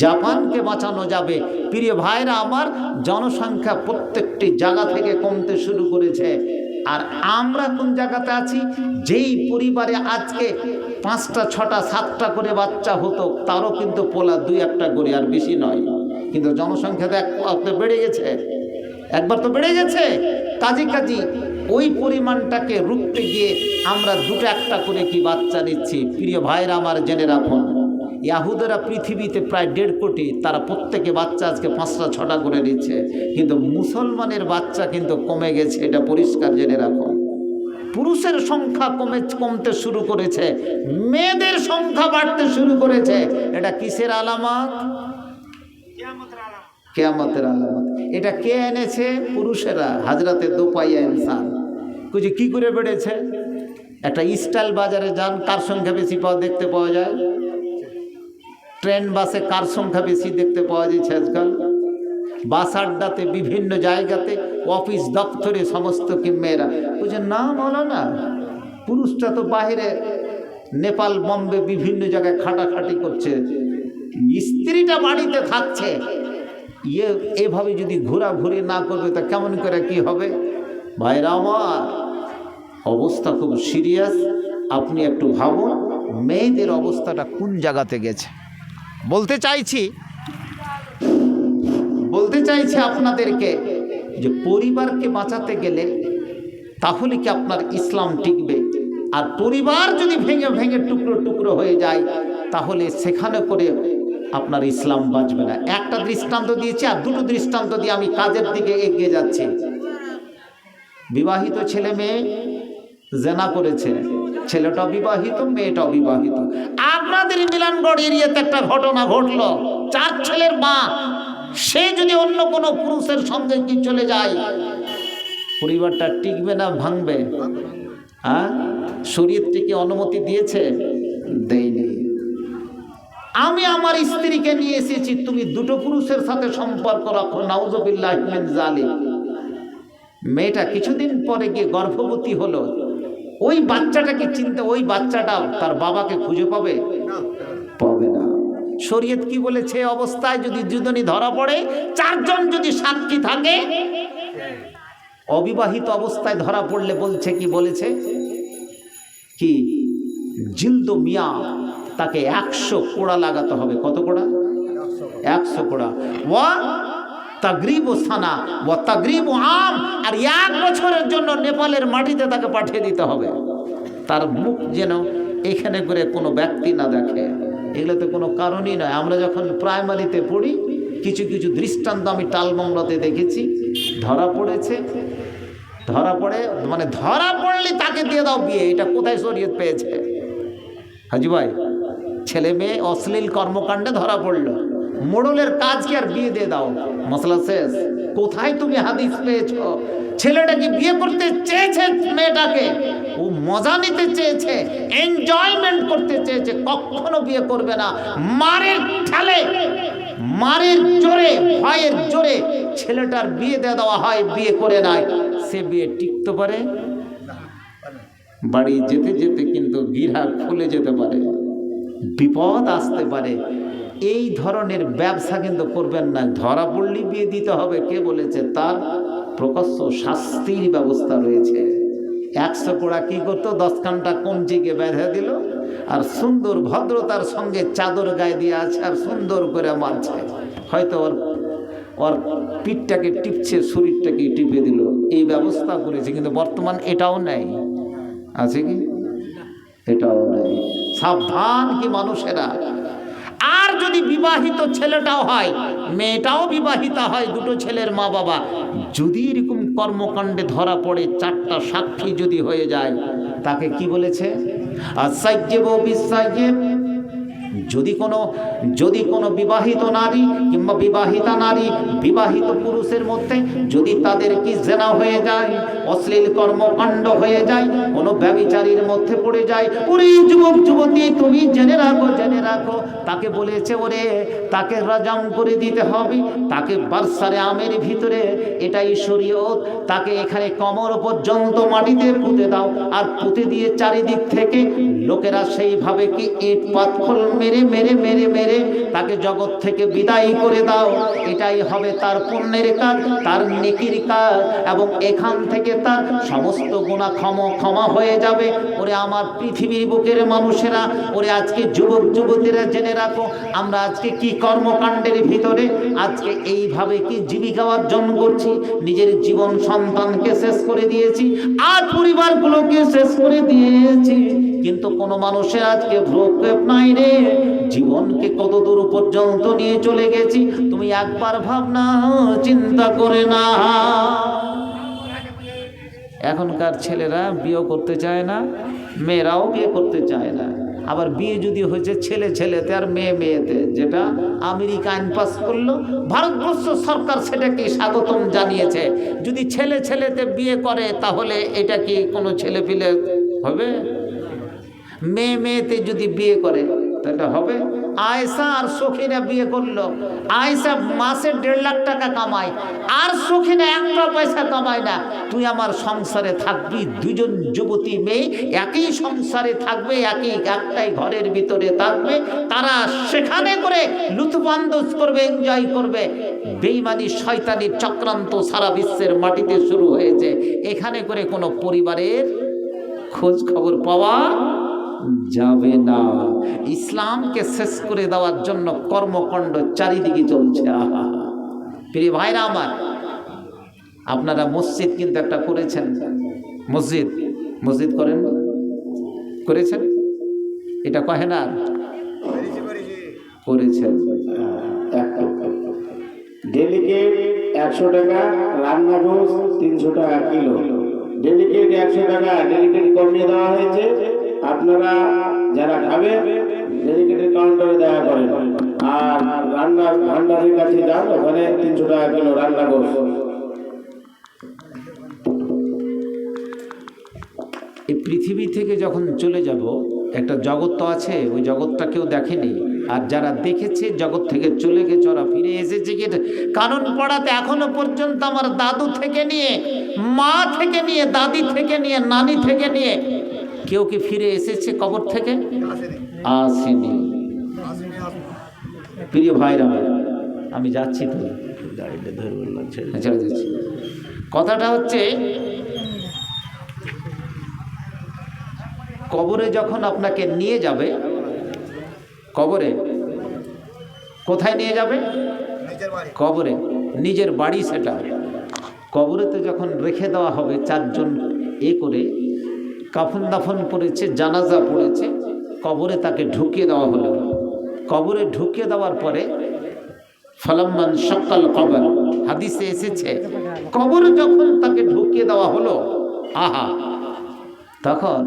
জাপানকে বাঁচানো যাবে। প্রিয় ভাইরা আমার, জনসংখ্যা প্রত্যেকটি জায়গা থেকে কমতে শুরু করেছে। আর আমরা কোন জায়গাতে আছি? যেই পরিবারে আজকে 5টা 6টা 7টা করে বাচ্চা হতো, তারও কিন্তু পোলা 2-1টা করে, আর বেশি নয়। কিন্তু জনসংখ্যা তো বেড়ে গেছে, একবার তো বেড়ে গেছে। কাজী ওই পরিমাণটাকে রুখতে গিয়ে আমরা 2-1টা করে কি বাচ্চা নিচ্ছি। প্রিয় ভাইরা আমার, জেনে রাখুন, ইয়াহুদেরা পৃথিবীতে প্রায় 1.5 কোটি, তারা প্রত্যেকে বাচ্চা আজকে 5টা 6টা করে নিচ্ছে। কিন্তু মুসলমানের বাচ্চা কিন্তু কমে গেছে, এটা পরিষ্কার জেনে রাখুন। পুরুষের সংখ্যা কমতে শুরু করেছে, মেয়েদের সংখ্যা বাড়তে শুরু করেছে। এটা কিসের আলামত? কিয়ামতের আলামত। এটা কে এনেছে? পুরুষেরা। হাজরাতে দোপাইয়া ইনসান কুজি কি করে বেড়েছে? একটা স্টাইল বাজারে যান, কার সংখ্যা বেশি দেখতে পাওয়া যায়? ট্রেন বাসে কার সংখ্যা বেশি দেখতে পাওয়া যাচ্ছে আজকাল? বাস আড্ডাতে, বিভিন্ন জায়গাতে, অফিস দপ্তরে সমস্ত কি মেয়েরা। বুঝে না বলো না, পুরুষটা তো বাইরে নেপাল বম্বে বিভিন্ন জায়গায় খাটাখাটি করছে, স্ত্রীটা বাড়িতে থাকছে। এভাবে যদি ঘোরাঘুরি না করবে তা কেমন করে কি হবে? ভাইরা আমার, অবস্থা খুব সিরিয়াস। আপনি একটু ভাবুন মেয়েদের অবস্থাটা কোন জায়গাতে গেছে। বলতে চাইছি আপনাদেরকে যে পরিবারকে বাঁচাতে গেলে তাহলে কি আপনার ইসলাম টিকবে? আর পরিবার যদি ভেঙে ভেঙে টুকরো টুকরো হয়ে যায়, তাহলে সেখানে করে আপনার ইসলাম বাঁচবে না। একটা দৃষ্টান্ত দিয়েছি, আর 2টো দৃষ্টান্ত দিয়ে আমি কাজের দিকে এগিয়ে যাচ্ছি। বিবাহিত ছেলে মেয়ে জেনা করেছে, ছেলেটা বিবাহিত, মেয়েটা বিবাহিত। আপনাদের মিলনগড় এরিয়াতে একটা ঘটনা ঘটলো, 4 ছেলের মা, সে যদি অন্য কোনো পুরুষের সঙ্গে কি চলে যায়, পরিবারটা টিকবে না ভাঙবে? হ্যাঁ, শরীয়ত থেকে অনুমতি দিয়েছে? দেয়নি। আমি আমার স্ত্রীকে নিয়ে এসেছি, তুমি 2টো পুরুষের সাথে সম্পর্ক রাখো, নাউজুবিল্লাহ মিন জালিক। মেয়েটা কিছুদিন পরে গিয়ে গর্ভবতী হলো। ওই বাচ্চাটাকে চিনতে, ওই বাচ্চাটা তার বাবাকে খুঁজে পাবে না। শরীয়ত কি বলেছে? অবস্থায় যদি দুজনই ধরা পড়ে, 4 জন যদি সাক্ষী থাকে, অবিবাহিত অবস্থায় ধরা পড়লে বলছে কি বলেছে কি, জিলদ মিয়া, তাকে 100 কোড়া লাগাতে হবে। কত কোড়া? 100 কোড়া। ওয়া তাগরিবু সানা ওয়া তাগরিবু আম, আর 1 বছরের জন্য নেপালের মাটিতে তাকে পাঠিয়ে দিতে হবে। তার মুখ যেন এখানে করে কোনো ব্যক্তি না দেখে। এগুলো তো কোনো কারণই নয়। আমরা যখন প্রাইমারিতে পড়ি, কিছু কিছু দৃষ্টান্ত আমি টালমংলাতে দেখেছি। ধরা পড়লে তাকে দিয়ে দাও বিয়ে। এটা কোথায় শরীয়ত পেয়েছে? হাজি ভাই, ছেলে মেয়ে অশ্লীল কর্মকাণ্ডে ধরা পড়লো, মোড়লের কাজ কি আর বিয়ে দিয়ে দাও? মশলা শেষ। কোথায় তুমি হাদিস পেয়েছ? ছেলেটাকে বিয়ে করতে চেয়েছে, মেয়েটাকে ও মজা নিতে চেয়েছে, এনজয়মেন্ট করতে চেয়েছে, কখনো বিয়ে করবে না। মারের ঠালে, মারের জোরে, ভয়ের জোরে ছেলেটার বিয়ে দিয়ে দেওয়া হয়, বিয়ে করে নাই। সে বিয়ে টিকতে পারে? বাড়ি যেতে যেতে কিন্তু গিরা খুলে যেতে পারে, বিপদ আসতে পারে। এই ধরনের ব্যবসা কিন্তু করবেন না। ধরা পড়লেই বিয়ে দিতে হবে কে বলেছে? তার প্রকাশ্য শাস্তির ব্যবস্থা রয়েছে। 100 কোড়া কি করতো? 10 খানটা কঞ্চিকে বেঁধে দিল, আর সুন্দর ভদ্রতার সঙ্গে চাদর গায়ে দিয়ে আছে, আর সুন্দর করে মারছে। হয়তো ওর পিঠটাকে টিপছে, শরীরটাকে টিপে দিল। এই ব্যবস্থা করেছে। কিন্তু বর্তমান এটাও নেই, আছে কি? এটাও নেই। সাবধান কি মানুষেরা। আর যদি বিবাহিত ছেলেটাও হয়, মেয়েটাও বিবাহিতা হয়, 2টো ছেলের মা বাবা, যদি এরকম কর্মকাণ্ডে ধরা পড়ে, 4টা সাক্ষী যদি হয়ে যায়, তাকে কি বলেছে? আসাইয়্যিবু বিসাইয়্যিব যদি কোনো বিবাহিত নারী কিংবা বিবাহিতা নারী বিবাহিত পুরুষের মধ্যে যদি তাদের কি জেনা হয়ে যায়, অশ্লীল কর্মকাণ্ড হয়ে যায়, কোনো ব্যভিচারীর মধ্যে পড়ে যায়, ওরে যুবক যুবতী তুমি জেনে রাখো, তাকে বলেছে ওরে তাকে রাজাম করে দিতে হবে, তাকে বারসারে আমের ভিতরে, এটাই শরীয়ত, তাকে এখানে কোমর পর্যন্ত মাটিতে পুঁতে দাও, আর পুঁতে দিয়ে চারিদিক থেকে লোকেরা সেইভাবে কি ইট পাথর মেরে মেরে মেরে মেরে তাকে জগৎ থেকে বিদায় করে দাও। এটাই হবে তার পুণ্যের কাজ, তার নেকির কাজ, এবং এখান থেকে তার সমস্ত গুনাহ ক্ষমা হয়ে যাবে। ওরে আমার পৃথিবীর বুকের মানুষেরা, ওরে আজকে যুবক যুবতীরা জেনে রাখো, আমরা আজকে কি কর্মকাণ্ডের ভিতরে আজকে এইভাবে কি জীবিকা অর্জন করছি, নিজের জীবন সন্তানকে শেষ করে দিয়েছি, আর পরিবারগুলোকে শেষ করে দিয়েছি, কিন্তু কোনো মানুষের আজকে ভ্রুক্ষেপ নাই রে। জীবনকে কত দূর পর্যন্ত নিয়ে চলে গেছি তুমি একবার ভাবনা চিন্তা করে না। এখনকার ছেলেরা বিয়ে করতে চায় না, মেয়েরাও বিয়ে করতে চায় না। আবার বিয়ে যদি হয়েছে ছেলে ছেলেতে আর মেয়ে মেয়েতে, যেটা আমেরিকা আইন পাস করলো, ভারতবর্ষ সরকার সেটাকে স্বাগতম জানিয়েছে। যদি ছেলে ছেলেতে বিয়ে করে তাহলে এটা কি কোনো ছেলে পিলে হবে? মেয়ে মেয়েতে যদি বিয়ে করে তাহলে হবে? আয়েশা আর সখিনা বিয়ে করলো, আয়েশা মাসে 1.5 লাখ টাকা কামায়, আর সখিনা 1 পয়সা কামায় না। তুই আমার সংসারে থাকবি, দুজন যুবতী মেয়ে একই সংসারে থাকবে, একটাই ঘরের ভিতরে থাকবে, তারা সেখানে করে লুৎফান্দোজ করবে, এনজয় করবে। বেঈমানি শয়তানির চক্রান্ত সারা বিশ্বের মাটিতে শুরু হয়েছে। এখানে করে কোনো পরিবারের খোঁজ খবর পাওয়া যাবে না। ইসলামকে শেষ করে দেওয়ার জন্য কর্মকাণ্ড চারিদিকে চলছে। আহা প্রিয় ভাইরা আমার, আপনারা মসজিদ কিন্তু একটা করেছেন, মসজিদ করেছেন, এটা কহে না করেছেন। ডেলিকেট 100 টাকা, রান্না ঘোষ 300 টাকা কিলো। ডেলিকেট 100 টাকা, ডেলিকেট কমিয়ে দেওয়া হয়েছে। আপনারা যারা খাবেন ডেলিকেটের কাউন্টারে দেখা করেন, আর রান্নার ভান্ডারের কাছে যান, ওখানে 300 টাকা কিলো রান্না ঘোষ। এই পৃথিবী থেকে যখন চলে যাব, একটা জগৎ তো আছে, ওই জগৎটা কেউ দেখেনি, আর যারা দেখেছে জগৎ থেকে চলে গেছে ওরা ফিরে এসেছে কি? কারণ পড়াতে এখনো পর্যন্ত আমার দাদু থেকে নিয়ে, মা থেকে নিয়ে, দাদি থেকে নিয়ে, নানি থেকে নিয়ে কেউ কি ফিরে এসেছে কবর থেকে? আসেনি। প্রিয় ভাইরা, আমি যাচ্ছি তো, চলে যাচ্ছি। কথাটা হচ্ছে, কবরে যখন আপনাকে নিয়ে যাবে, কবরে কোথায় নিয়ে যাবে? কবরে, নিজের বাড়ি সেটা। কবরেতে যখন রেখে দেওয়া হবে, 4 জন করে কাফন দাফন করেছে, জানাজা পড়েছে, কবরে তাকে ঢুকিয়ে দেওয়া হলো। কবরে ঢুকিয়ে দেওয়ার পরে ফালাম্মান শাক্কাল কবর, হাদিসে এসেছে, কবরে যখন তাকে ঢুকিয়ে দেওয়া হলো, আহা, তখন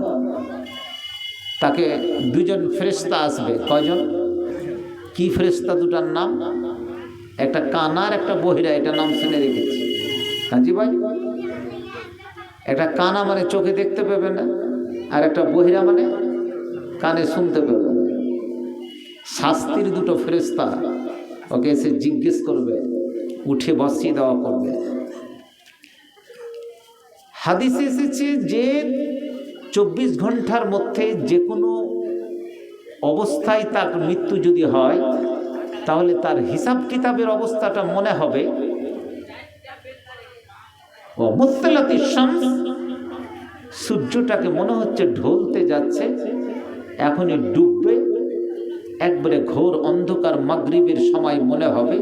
তাকে 2 জন ফেরেশতা আসবে। কয়জন? কি ফেরেশতা? 2টার নাম, একটা কানা আর একটা বহিরা। এটা নাম শুনে রেখেছি কাজী ভাই। একটা কানা মানে চোখে দেখতে পাবে না, আর একটা বহিরা মানে কানে শুনতে পাবে না। শাস্তির 2টো ফেরেশতা ওকে এসে জিজ্ঞেস করবে, উঠে বসিয়ে দেওয়া করবে। হাদিসে এসেছে যে 24 ঘন্টার মধ্যে যে কোনো অবস্থায় তার মৃত্যু যদি হয়, তাহলে তার হিসাব কিতাবের অবস্থাটা মনে হবে মুত্তালাতিশ শামস, সূর্যটাকে মনে হচ্ছে ঢলতে যাচ্ছে, এখনই ডুববে, একবারে ঘোর অন্ধকার মাগরিবের সময় মনে হবে।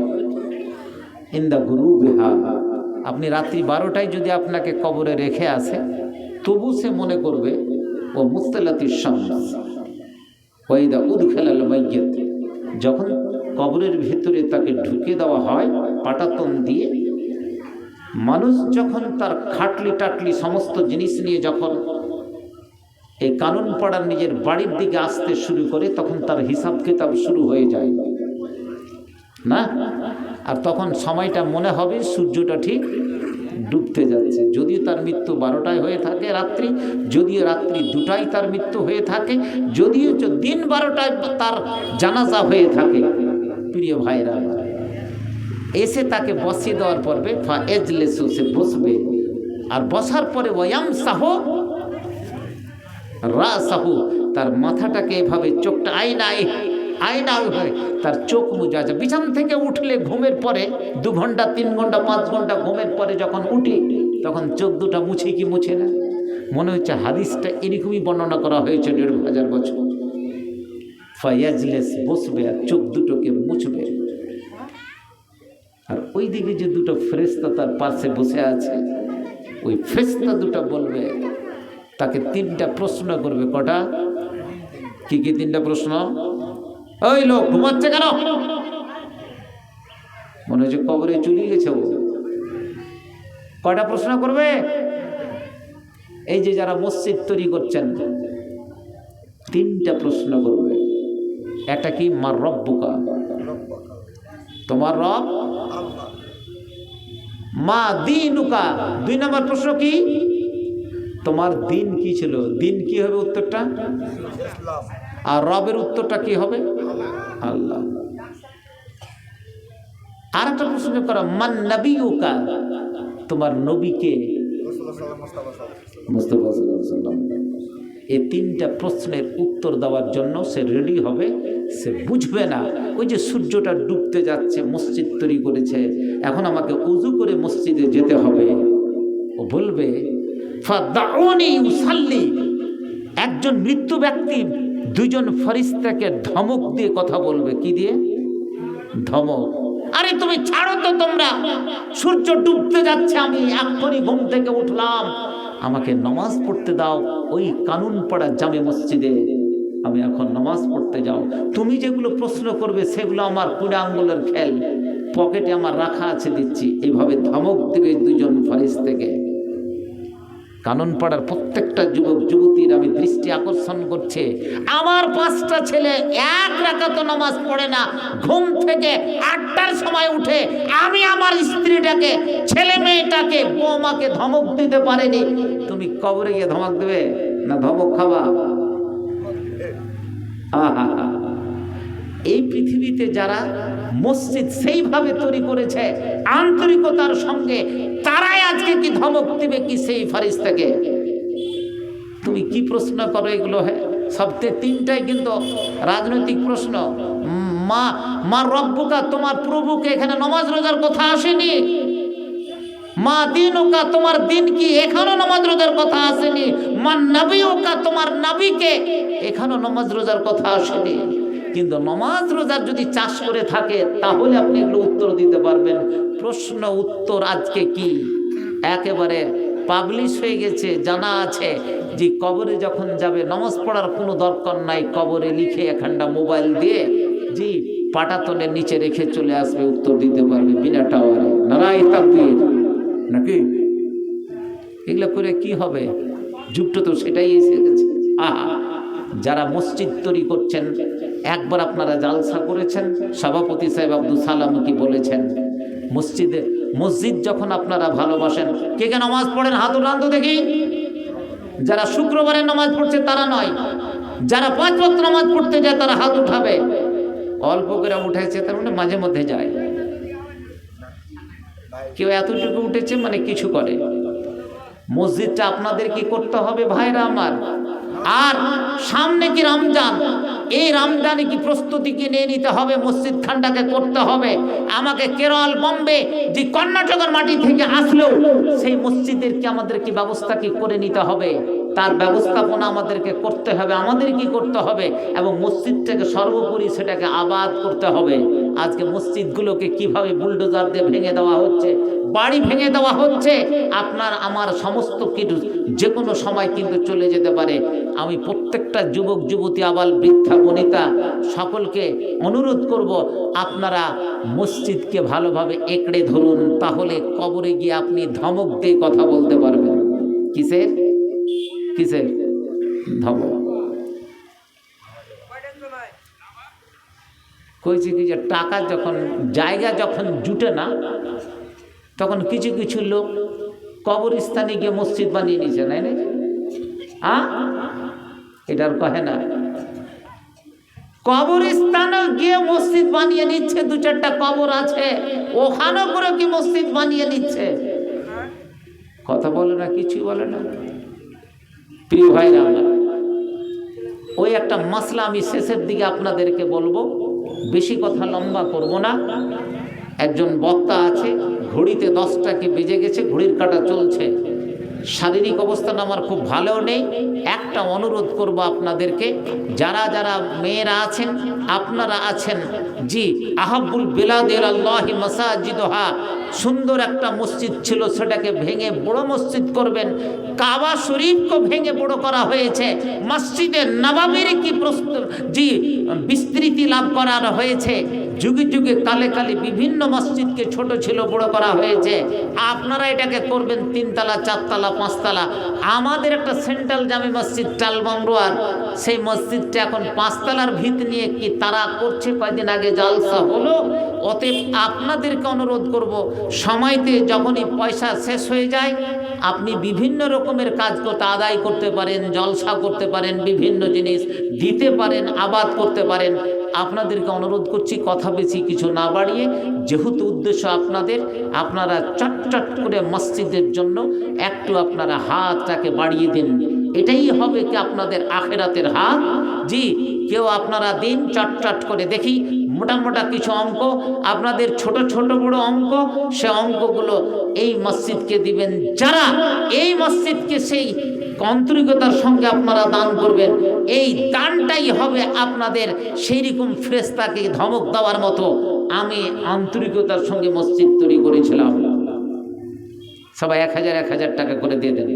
ইন্দা গুরুবিহা, আপনি রাত্রি 12টায় যদি আপনাকে কবরে রেখে আসে, তবু সে মনে করবে ও মুত্তালাতিশ শামস ওয়াইদা উদখিলাল মাইয়িত। যখন কবরের ভিতরে তাকে ঢুকে দেওয়া হয় পাটাতন দিয়ে, মানুষ যখন তার খাটলি টাটলি সমস্ত জিনিস নিয়ে যখন এই কানুন পাড়ার নিজের বাড়ির দিকে আসতে শুরু করে তখন তার হিসাব কিতাব শুরু হয়ে যায় না। আর তখন সময়টা মনে হবে সূর্যটা ঠিক ডুবতে যাচ্ছে। যদিও তার মৃত্যু 12টায় হয়ে থাকে রাত্রি, যদিও রাত্রি 2টায় তার মৃত্যু হয়ে থাকে, যদিও দিন 12টায় তার জানাজা হয়ে থাকে। প্রিয় ভাইরা, এসে তাকে বসিয়ে দেওয়ার পর্বে ফা এজলেসু, সে বসবে, আর বসার পরে ওয়াম সাহ রা সাহু, তার মাথাটাকে এভাবে চোখটা আয়নায় হয় তার চোখ মুজা যায়। বিছান থেকে উঠলে ঘুমের পরে 2 ঘন্টা 3 ঘন্টা 5 ঘন্টা ঘুমের পরে যখন উঠি তখন চোখ দুটা মুছে কি মুছে না? মনে হচ্ছে হাদিসটা এরকমই বর্ণনা করা হয়েছে 1500 বছর। ফায়াজলেস, বসবে আর চোখ দুটোকে মুছবে। আর ওই দিকে যে দুটো ফেরেশতা তার পাশে বসে আছে, ওই ফেরেশতা দুটো বলবে, তাকে 3টা প্রশ্ন করবে। কটা? কি 3টা প্রশ্ন? ওই লোক ঘুমাচ্ছে কেন? মনে হচ্ছে কবরে চলে গেছে ও। কটা প্রশ্ন করবে? এই যে যারা মসজিদ তৈরি করছেন 3টা প্রশ্ন করবে। একটা কি? মার রব্বুকা, তোমার রব। মা দীনুকা, 2 নম্বর প্রশ্ন কি? তোমার দিন কি ছিল? দিন কি হবে উত্তরটা? আর রবের উত্তরটা কি হবে? আল্লাহ। আর একটা প্রশ্ন করা, মান নবিউকা, তোমার নবীকে। মুস্তাফা সাল্লাল্লাহু আলাইহি ওয়াসাল্লাম। এই 3টা প্রশ্নের উত্তর দেওয়ার জন্য সে রেডি হবে। সে বুঝবে না ওই যে সূর্যটা ডুবতে যাচ্ছে, মসজিদ তৈরি করেছে, এখন আমাকে উযু করে মসজিদে যেতে হবে। ও বলবে ফাদাউনি উসাল্লি। একজন মৃত্যু ব্যক্তি 2জন ফেরেশতাকে ধমক দিয়ে কথা বলবে। কি দিয়ে? ধমক। আরে তুমি ছাড়ো তো, তোমরা, সূর্য ডুবতে যাচ্ছে, আমি এক্ষুনি ঘুম থেকে উঠলাম, আমাকে নামাজ পড়তে দাও ওই কানুন পাড়া জামে মসজিদে, আমি এখন নামাজ পড়তে যাও। তুমি যেগুলো প্রশ্ন করবে সেগুলো আমার 20 আঙ্গুলের খেল, পকেটে আমার রাখা আছে, দিচ্ছি। এইভাবে ধমক দিবে 2জন ফেরেশতাকে। কানুন পাড়ার প্রত্যেকটা যুবক যুবতীর আমি দৃষ্টি আকর্ষণ করছে, আমার 5টা ছেলে 1 রাকাত নামাজ পড়ে না, ঘুম থেকে 8টার সময় উঠে আমি আমার স্ত্রীটাকে, ছেলে মেয়েটাকে, বৌমাকে ধমক দিতে পারেনি। তুমি কবরে গিয়ে ধমক দেবে না ধমক খাবা? আহা, এই পৃথিবীতে যারা মসজিদ সেইভাবে তৈরি করেছে আন্তরিকতার সঙ্গে, তারাই আজকে কি ধমক দিবে কি সেই ফেরেশতাকে? তুমি কি প্রশ্ন করো এগুলো? হ্যাঁ, সবথেকে 3টাই কিন্তু রাজনৈতিক প্রশ্ন। মা রব্বুকা, তোমার প্রভুকে, এখানে নামাজ রোজার কথা আসেনি। মা দীনুকা, তোমার দিন কি, এখানেও নামাজ রোজার কথা আসেনি। মা নবিউকা, তোমার নবীকে, এখানেও নামাজ রোজার কথা আসেনি। কিন্তু নামাজ রোজার যদি চাষ করে থাকে তাহলে আপনি এগুলো উত্তর দিতে পারবেন। প্রশ্ন উত্তর আজকে কি একেবারে পাবলিশ হয়ে গেছে, জানা আছে যে কবরে যখন যাবে নামাজ পড়ার কোনো দরকার নাই, কবরে লিখে এখানটা মোবাইল দিয়ে জি পাটাতনের নিচে রেখে চলে আসবে, উত্তর দিতে পারবে বিনা টাওয়ারে। নারায়ে তাকবীর নাকি? এগুলো করে কি হবে? যুগটা তো সেটাই এসে গেছে। আহা, যারা মসজিদ তৈরি করছেন, একবার আপনারা জালসা করেছেন, সভাপতি সাহেব আব্দুল সালাম কি বলেছেন, মসজিদ যখন আপনারা ভালোবাসেন, কে কে নামাজ পড়েন হাত উঠান তো দেখি। যারা শুক্রবারে নামাজ পড়ছে তারা নয়, যারা 5 ওয়াক্ত নামাজ পড়তে যায় তারা হাত উঠাবে। অল্প করে উঠেছে তার মানে মাঝে মধ্যে যায়, কেউ এতটুকু উঠেছে মানে কিছু করে। মসজিদটা আপনাদের কি করতে হবে ভাইরা আমার? আর সামনে কি রমজান, এই রমজানে কি প্রস্তুতি নিয়ে নিতে হবে, মসজিদ খানটাকে করতে হবে। আমাকে কেরল, বম্বে, যে কর্ণাটকের মাটি থেকে আসলেও সেই মসজিদের কি আমাদেরকে ব্যবস্থা কি করে নিতে হবে, তার ব্যবস্থাপনা আমাদেরকে করতে হবে। আমাদের কি করতে হবে? এবং মসজিদটাকে সর্বোপরি সেটাকে আবাদ করতে হবে। আজকে মসজিদগুলোকে কিভাবে বুলডোজার দিয়ে ভেঙে দেওয়া হচ্ছে, বাড়ি ভেঙে দেওয়া হচ্ছে, আপনার আমার সমস্ত কিছু যে কোনো সময় কিন্তু চলে যেতে পারে। আমি প্রত্যেকটা যুবক যুবতী, আবাল বৃদ্ধা বনিতা সকলকে অনুরোধ করব, আপনারা মসজিদকে ভালোভাবে একড়ে ধরুন, তাহলে কবরে গিয়ে আপনি ধমক দিয়ে কথা বলতে পারবেন। কিসের? ধমক কইছে কি যে টাকা যখন জায়গা যখন জুটে না তখন কিছু কিছু লোক কবরস্থানে গিয়ে মসজিদ বানিয়ে নিছে, নাই না? এটার কহে না, কবরস্থানে গিয়ে মসজিদ বানিয়ে নিচ্ছে, দু চারটা কবর আছে ওখানে করে কি মসজিদ বানিয়ে নিচ্ছে। কথা বলে না, কিছুই বলে না। প্রিয় ভাইরা আমার, ওই একটা মাসলা আমি শেষের দিকে আপনাদেরকে বলবো, বেশি কথা লম্বা করব না। একজন বক্তা আছে, ঘড়িতে 10টা কি বেজে গেছে, ঘড়ির কাঁটা চলছে, শারীরিক অবস্থান আমার খুব ভালো নেই। একটা অনুরোধ করব আপনাদেরকে, যারা যারা মেয়েরা আছেন, আপনারা আছেন, জি আহাব্বুল বিলাদ ইলাল্লাহি মাসাজিদুহা, সুন্দর একটা মসজিদ ছিল সেটাকে ভেঙে বড় মসজিদ করবেন। কাবা শরীফকে ভেঙে বড় করা হয়েছে, মসজিদে নববীর কি জি বিস্তৃতি লাভ করার হয়েছে। যুগে যুগে কালে কালে বিভিন্ন মসজিদকে ছোট ছিল বড় করা হয়েছে। আপনারা এটাকে করবেন 3 তলা 4 তলা 5 তলা। আমাদের একটা সেন্ট্রাল জামে মসজিদ টালবাংরোয়ার, সেই মসজিদটা এখন 5 তলার ভিত নিয়ে কি তারা করছে, কয়েকদিন আগে জালসা হলো। অতএব আপনাদেরকে অনুরোধ করব, সময়তে যখনই পয়সা শেষ হয়ে যায় আপনি বিভিন্ন রকমের কাজ করতে আদায় করতে পারেন, জলসা করতে পারেন, বিভিন্ন জিনিস দিতে পারেন, আবাদ করতে পারেন। আপনাদেরকে অনুরোধ করছি কথা বেশি কিছু না বাড়িয়ে, যেহেতু উদ্দেশ্য আপনাদের, আপনারা চটচট করে মসজিদের জন্য একটু আপনারা হাতটাকে বাড়িয়ে দিন। এটাই হবে কি আপনাদের আখেরাতের হাত। জি কেউ আপনারা দিন চটচট করে, দেখি মোটা মোটা কিছু অঙ্ক আপনাদের, ছোট ছোট বড় অঙ্ক, সে অঙ্কগুলো এই মসজিদকে দিবেন। যারা এই মসজিদকে সেই আন্তরিকতার সঙ্গে আপনারা দান করবেন, এই দানটাই হবে আপনাদের সেই রকম ফেরেশতাকে ধমক দেওয়ার মতো। আমি আন্তরিকতার সঙ্গে মসজিদ তৈরি করেছিলাম, সবাই 1000 টাকা করে দিয়ে দেন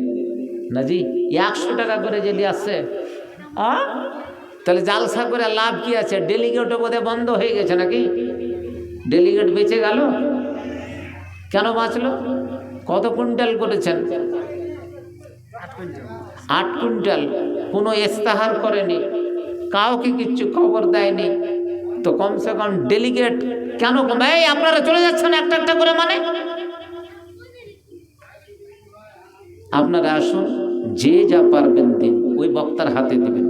না জি, 100 টাকা করে যদি আসছে তাহলে জালসা করে লাভ কি আছে? ডেলিগেটও বোধহয় বন্ধ হয়ে গেছে নাকি? ডেলিগেট বেঁচে গেল কেন? বাঁচলো? কত কুইন্টাল করেছেন? 8 কুইন্টাল। কোনো ইস্তেহার করেনি, কাউকে কিচ্ছু খবর দেয়নি, তো কমসে কম ডেলিগেট কেন কম? এই আপনারা চলে যাচ্ছেন একটা একটা করে, মানে আপনারা আসুন, যে যা পারবেন দিন, ওই বক্তার হাতে দেবেন।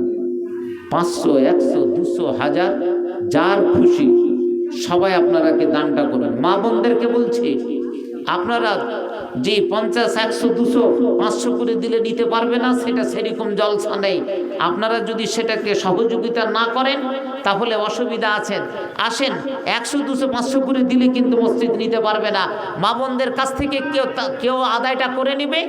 500, 100, 200, 1000, যার খুশি সবাই আপনারা কি দানটা করুন। মা বোনদেরকে বলছি, আপনারা যে 50, 100, 200, 500 করে দিলে নিতে পারবে না, সেটা সেরকম জলসা নেই। আপনারা যদি সেটাকে সহযোগিতা না করেন তাহলে অসুবিধা আছেন। আসেন, 100, 200, 500 করে দিলে কিন্তু মসজিদ নিতে পারবে না। মা বোনদের কাছ থেকে কেউ আদায়টা করে নেবে,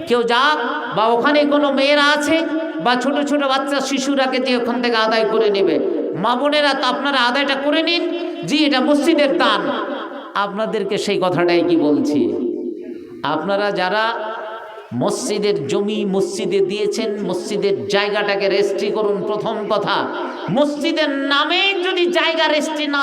কেউ যাক, বা ওখানে কোনো মেয়েরা আছে বা ছোট ছোট বাচ্চা শিশুরাকে যে ওখান থেকে আদায় করে নেবে। মা বোনেরা তো আপনারা আদায়টা করে নিন, জি এটা মসজিদের দান। আপনাদেরকে সেই কথাটাই কি বলছি, আপনারা যারা মসজিদের জমি মসজিদে দিয়েছেন, মসজিদের জায়গাটাকে রেজিস্ট্রি করুন। প্রথম কথা, মসজিদের নামে যদি জায়গা রেজিস্ট্রি না